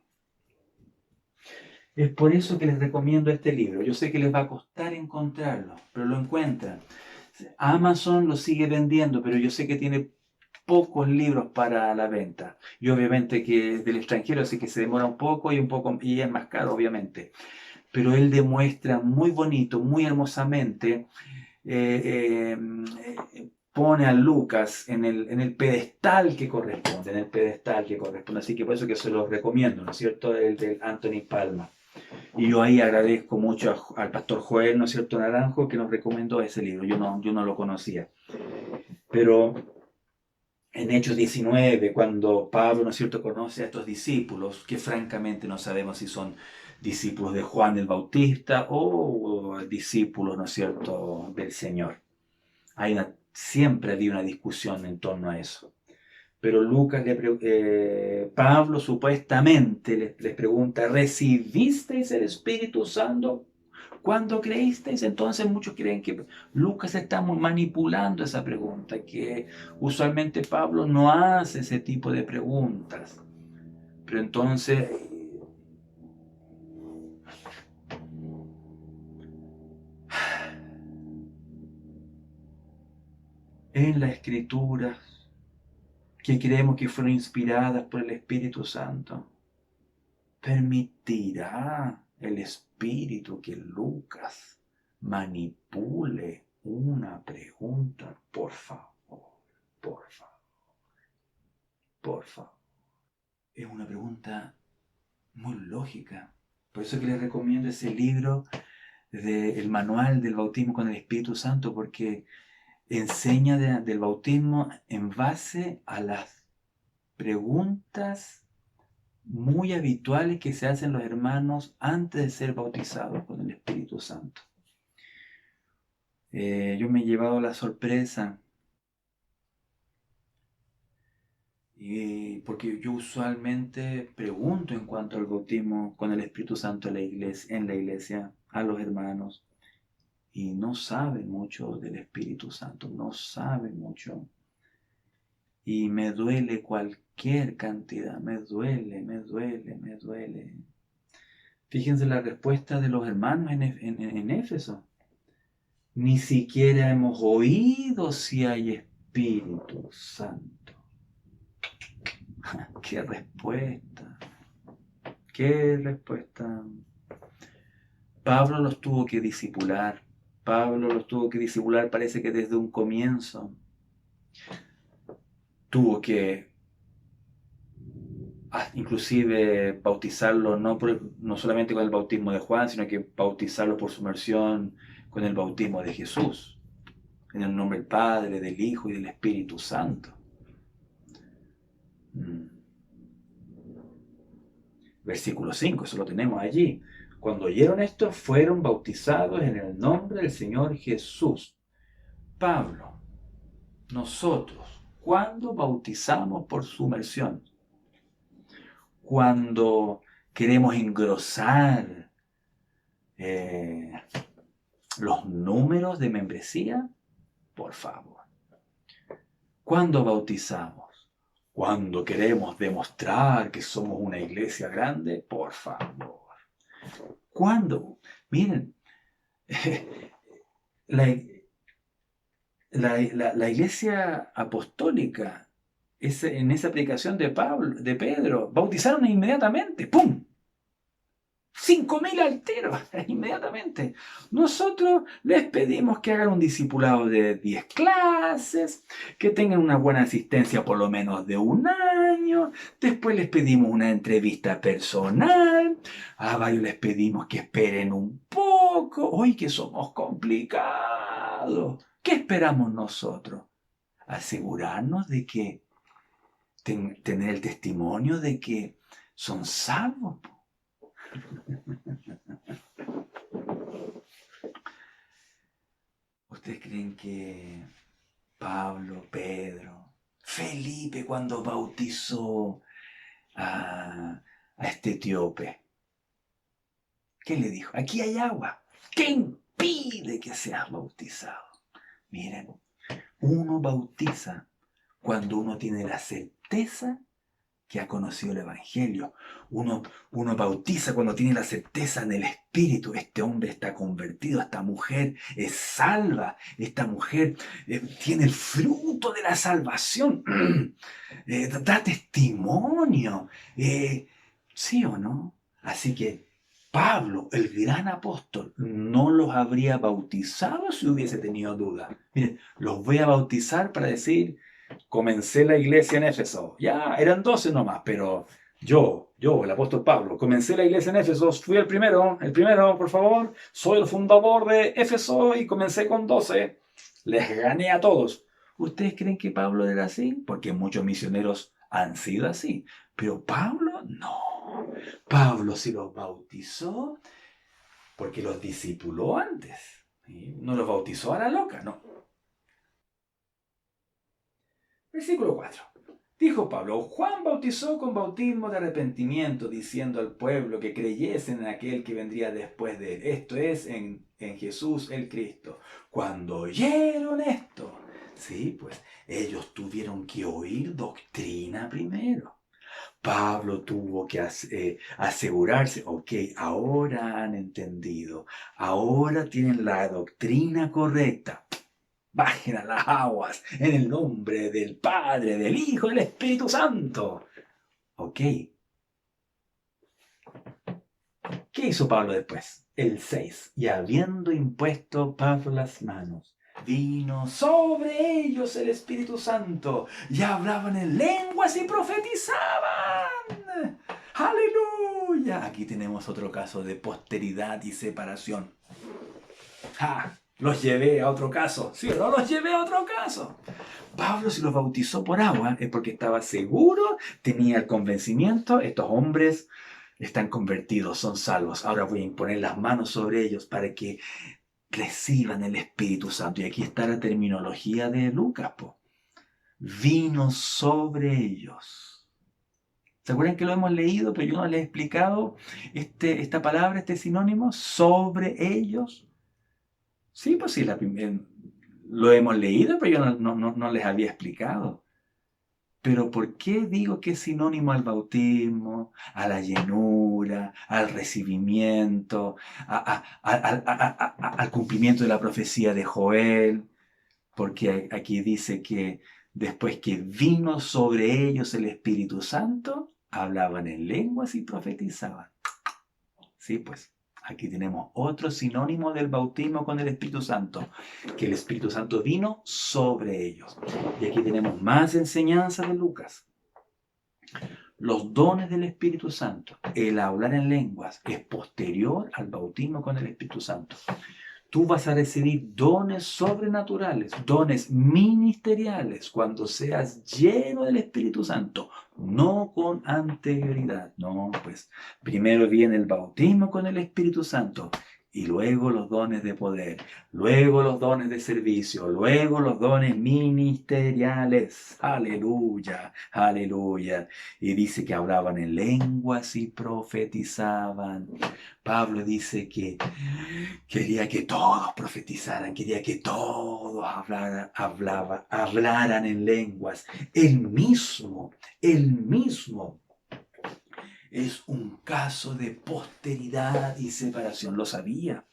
Es por eso que les recomiendo este libro. Yo sé que les va a costar encontrarlo, pero lo encuentran. Amazon lo sigue vendiendo, pero yo sé que tiene pocos libros para la venta. Y obviamente que es del extranjero, así que se demora un poco y es más caro, obviamente. Pero él demuestra muy bonito, muy hermosamente, pone a Lucas en el pedestal que corresponde, Así que por eso que se los recomiendo, ¿no es cierto? El de Anthony Palma. Y yo ahí agradezco mucho al pastor Joel, ¿no es cierto?, Naranjo, que nos recomendó ese libro. Yo no lo conocía. Pero en Hechos 19, cuando Pablo, ¿no es cierto?, conoce a estos discípulos, que francamente no sabemos si son discípulos de Juan el Bautista o discípulos, ¿no es cierto?, del Señor. Siempre había una discusión en torno a eso. Pero Pablo supuestamente les pregunta, ¿recibisteis el Espíritu Santo cuando creísteis? Entonces muchos creen que Lucas está manipulando esa pregunta, que usualmente Pablo no hace ese tipo de preguntas. Pero entonces en la Escritura, que creemos que fueron inspiradas por el Espíritu Santo, ¿permitirá el Espíritu que Lucas manipule una pregunta? Por favor, por favor, por favor. Es una pregunta muy lógica. Por eso que les recomiendo ese libro del Manual del Bautismo con el Espíritu Santo, porque enseña del bautismo en base a las preguntas muy habituales que se hacen los hermanos antes de ser bautizados con el Espíritu Santo. Yo me he llevado la sorpresa, porque yo usualmente pregunto en cuanto al bautismo con el Espíritu Santo en la iglesia a los hermanos, y no saben mucho del Espíritu Santo, no saben mucho. Y me duele cualquier cantidad, me duele, me duele, me duele. Fíjense la respuesta de los hermanos en Éfeso. Ni siquiera hemos oído si hay Espíritu Santo. ¡Qué respuesta! ¡Qué respuesta! Pablo los tuvo que discipular. Parece que desde un comienzo. Tuvo que inclusive bautizarlo no solamente con el bautismo de Juan, sino que bautizarlo por sumersión con el bautismo de Jesús, en el nombre del Padre, del Hijo y del Espíritu Santo. Versículo 5, eso lo tenemos allí. Cuando oyeron esto, fueron bautizados en el nombre del Señor Jesús. Pablo, nosotros, ¿cuándo bautizamos por sumersión? Cuando queremos engrosar los números de membresía, por favor. ¿Cuándo bautizamos? Cuando queremos demostrar que somos una iglesia grande, por favor. ¿Cuándo? Miren, la iglesia apostólica, en esa aplicación de Pedro, bautizaron inmediatamente, ¡pum! 5.000 alteros, inmediatamente. Nosotros les pedimos que hagan un discipulado de 10 clases, que tengan una buena asistencia por lo menos de 1 año. Después les pedimos una entrevista personal. A varios les pedimos que esperen un poco. ¡Hoy que somos complicados! ¿Qué esperamos nosotros? Asegurarnos de que tener el testimonio de que son salvos. ¿Ustedes creen que Pablo, Pedro, Felipe, cuando bautizó a este etíope, qué le dijo? Aquí hay agua. ¿Qué impide que seas bautizado? Miren, Uno bautiza cuando uno tiene la certeza que ha conocido el Evangelio. Uno bautiza cuando tiene la certeza en el Espíritu. Este hombre está convertido, esta mujer es salva, esta mujer tiene el fruto de la salvación, da testimonio. ¿Sí o no? Así que Pablo, el gran apóstol, no los habría bautizado si hubiese tenido duda. Miren, los voy a bautizar para decir, comencé la iglesia en Éfeso. Ya, eran 12 nomás, pero yo, el apóstol Pablo, comencé la iglesia en Éfeso, fui el primero, por favor. Soy el fundador de Éfeso y comencé con 12. Les gané a todos. ¿Ustedes creen que Pablo era así? Porque muchos misioneros han sido así. Pero Pablo, no. Pablo sí los bautizó porque los discipuló antes. ¿Sí? No los bautizó a la loca, no. Versículo 4. Dijo Pablo, Juan bautizó con bautismo de arrepentimiento, diciendo al pueblo que creyesen en aquel que vendría después de él, esto es, en Jesús el Cristo. Cuando oyeron esto, sí, pues ellos tuvieron que oír doctrina primero. Pablo tuvo que asegurarse, ok, ahora han entendido, ahora tienen la doctrina correcta. Bajen a las aguas en el nombre del Padre, del Hijo y del Espíritu Santo. Ok. ¿Qué hizo Pablo después? El 6. Y habiendo impuesto Pablo las manos, vino sobre ellos el Espíritu Santo, y hablaban en lenguas y profetizaban. ¡Aleluya! Aquí tenemos otro caso de posteridad y separación. ¡Ja! Los llevé a otro caso. ¿Sí o no? Los llevé a otro caso. Pablo se los bautizó por agua es porque estaba seguro, tenía el convencimiento, estos hombres están convertidos, son salvos. Ahora voy a imponer las manos sobre ellos para que reciban el Espíritu Santo. Y aquí está la terminología de Lucas. Vino sobre ellos. ¿Se acuerdan que lo hemos leído, pero yo no les he explicado esta palabra, este sinónimo? Sobre ellos. Sí, pues sí, lo hemos leído, pero yo no les había explicado. Pero ¿por qué digo que es sinónimo al bautismo, a la llenura, al recibimiento, al cumplimiento de la profecía de Joel? Porque aquí dice que después que vino sobre ellos el Espíritu Santo, hablaban en lenguas y profetizaban. Sí, pues. Aquí tenemos otro sinónimo del bautismo con el Espíritu Santo, que el Espíritu Santo vino sobre ellos. Y aquí tenemos más enseñanza de Lucas. Los dones del Espíritu Santo, el hablar en lenguas, es posterior al bautismo con el Espíritu Santo. Tú vas a recibir dones sobrenaturales, dones ministeriales, cuando seas lleno del Espíritu Santo, no con anterioridad. No, pues primero viene el bautismo con el Espíritu Santo y luego los dones de poder, luego los dones de servicio, luego los dones ministeriales. Aleluya, aleluya. Y dice que hablaban en lenguas y profetizaban. Pablo dice que quería que todos profetizaran, quería que todos hablaran en lenguas. Él mismo es un caso de posteridad y separación. Lo sabía.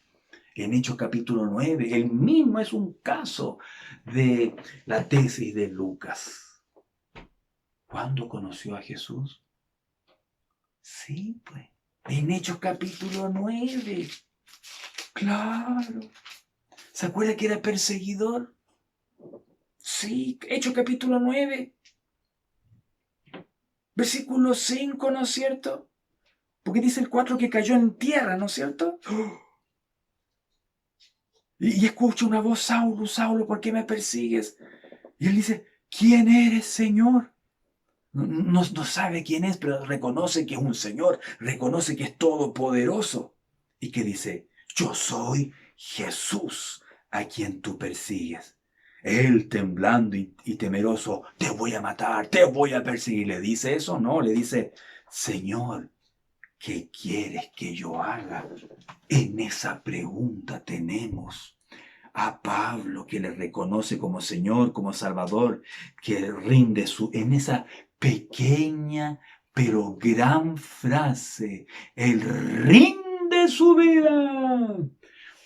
En Hechos capítulo 9, él mismo es un caso de la tesis de Lucas. ¿Cuándo conoció a Jesús? Sí, pues. En Hechos capítulo 9. Claro. ¿Se acuerda que era perseguidor? Sí, Hechos capítulo 9. Versículo 5, ¿no es cierto? Porque dice el 4 que cayó en tierra, ¿no es cierto? Y escucha una voz, Saulo, Saulo, ¿por qué me persigues? Y él dice, ¿quién eres, Señor? No sabe quién es, pero reconoce que es un Señor, reconoce que es todopoderoso. ¿Y qué dice? Yo soy Jesús a quien tú persigues. Él, temblando y temeroso, te voy a matar, te voy a perseguir. ¿Le dice eso? No, le dice, Señor, ¿qué quieres que yo haga? En esa pregunta tenemos a Pablo, que le reconoce como Señor, como Salvador, que rinde en esa pequeña pero gran frase, Él rinde su vida.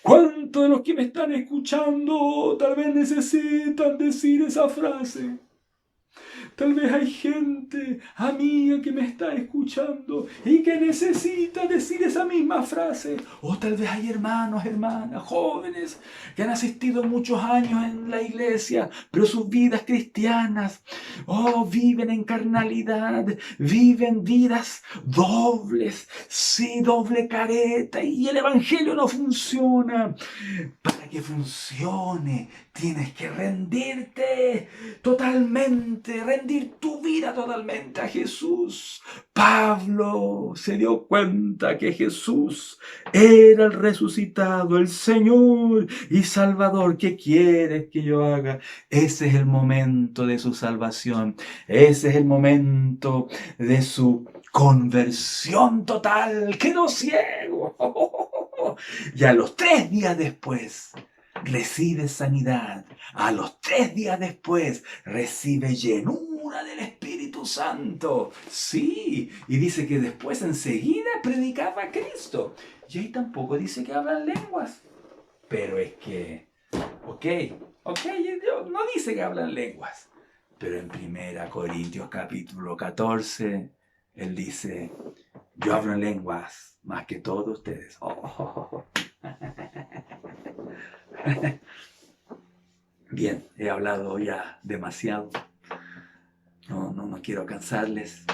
¿Cuántos de los que me están escuchando tal vez necesitan decir esa frase? Tal vez hay gente, amiga, que me está escuchando y que necesita decir esa misma frase. O tal vez hay hermanos, hermanas, jóvenes que han asistido muchos años en la iglesia, pero sus vidas cristianas, viven en carnalidad, viven vidas dobles, sí, doble careta, y el evangelio no funciona. Para que funcione, tienes que rendirte totalmente, rendir tu vida totalmente a Jesús. Pablo se dio cuenta que Jesús era el resucitado, el Señor y Salvador. ¿Qué quieres que yo haga? Ese es el momento de su salvación. Ese es el momento de su conversión total. Quedó ciego. Y a los 3 días después recibe sanidad. A los 3 días después recibe llenura del Espíritu Santo. Sí, y dice que después enseguida predicaba a Cristo. Y ahí tampoco dice que hablan lenguas. Pero es que, ok, Dios no dice que hablan lenguas. Pero en 1 Corintios capítulo 14, él dice, yo hablo en lenguas más que todos ustedes. Bien, he hablado ya demasiado. No quiero cansarles,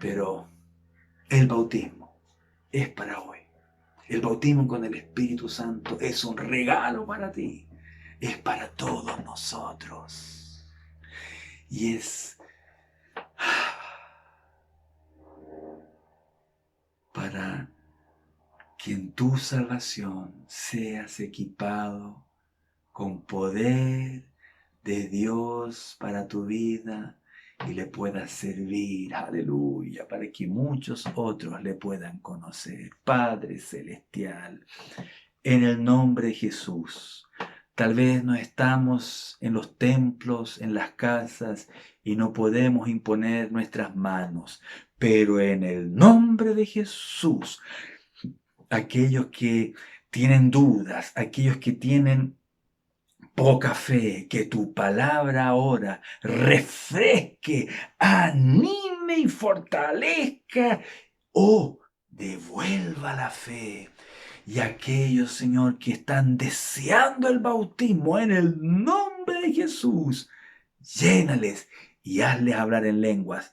pero el bautismo es para hoy. El bautismo con el Espíritu Santo es un regalo para ti. Es para todos nosotros. Y es para que en tu salvación seas equipado con poder de Dios para tu vida y le puedas servir, aleluya, para que muchos otros le puedan conocer. Padre Celestial, en el nombre de Jesús, tal vez no estamos en los templos, en las casas y no podemos imponer nuestras manos, pero en el nombre de Jesús, aquellos que tienen dudas, aquellos que tienen poca fe, que tu palabra ahora refresque, anime y fortalezca, devuelva la fe. Y aquellos, Señor, que están deseando el bautismo en el nombre de Jesús, llénales y hazles hablar en lenguas.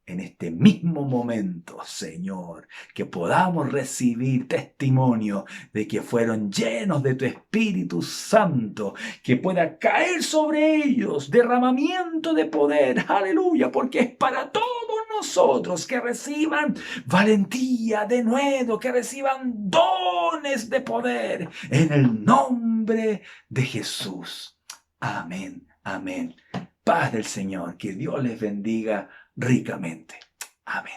En este mismo momento, Señor, que podamos recibir testimonio de que fueron llenos de tu Espíritu Santo, que pueda caer sobre ellos derramamiento de poder, aleluya, porque es para todos nosotros que reciban valentía de nuevo, que reciban dones de poder, en el nombre de Jesús. Amén, amén. Paz del Señor, que Dios les bendiga ricamente. Amén.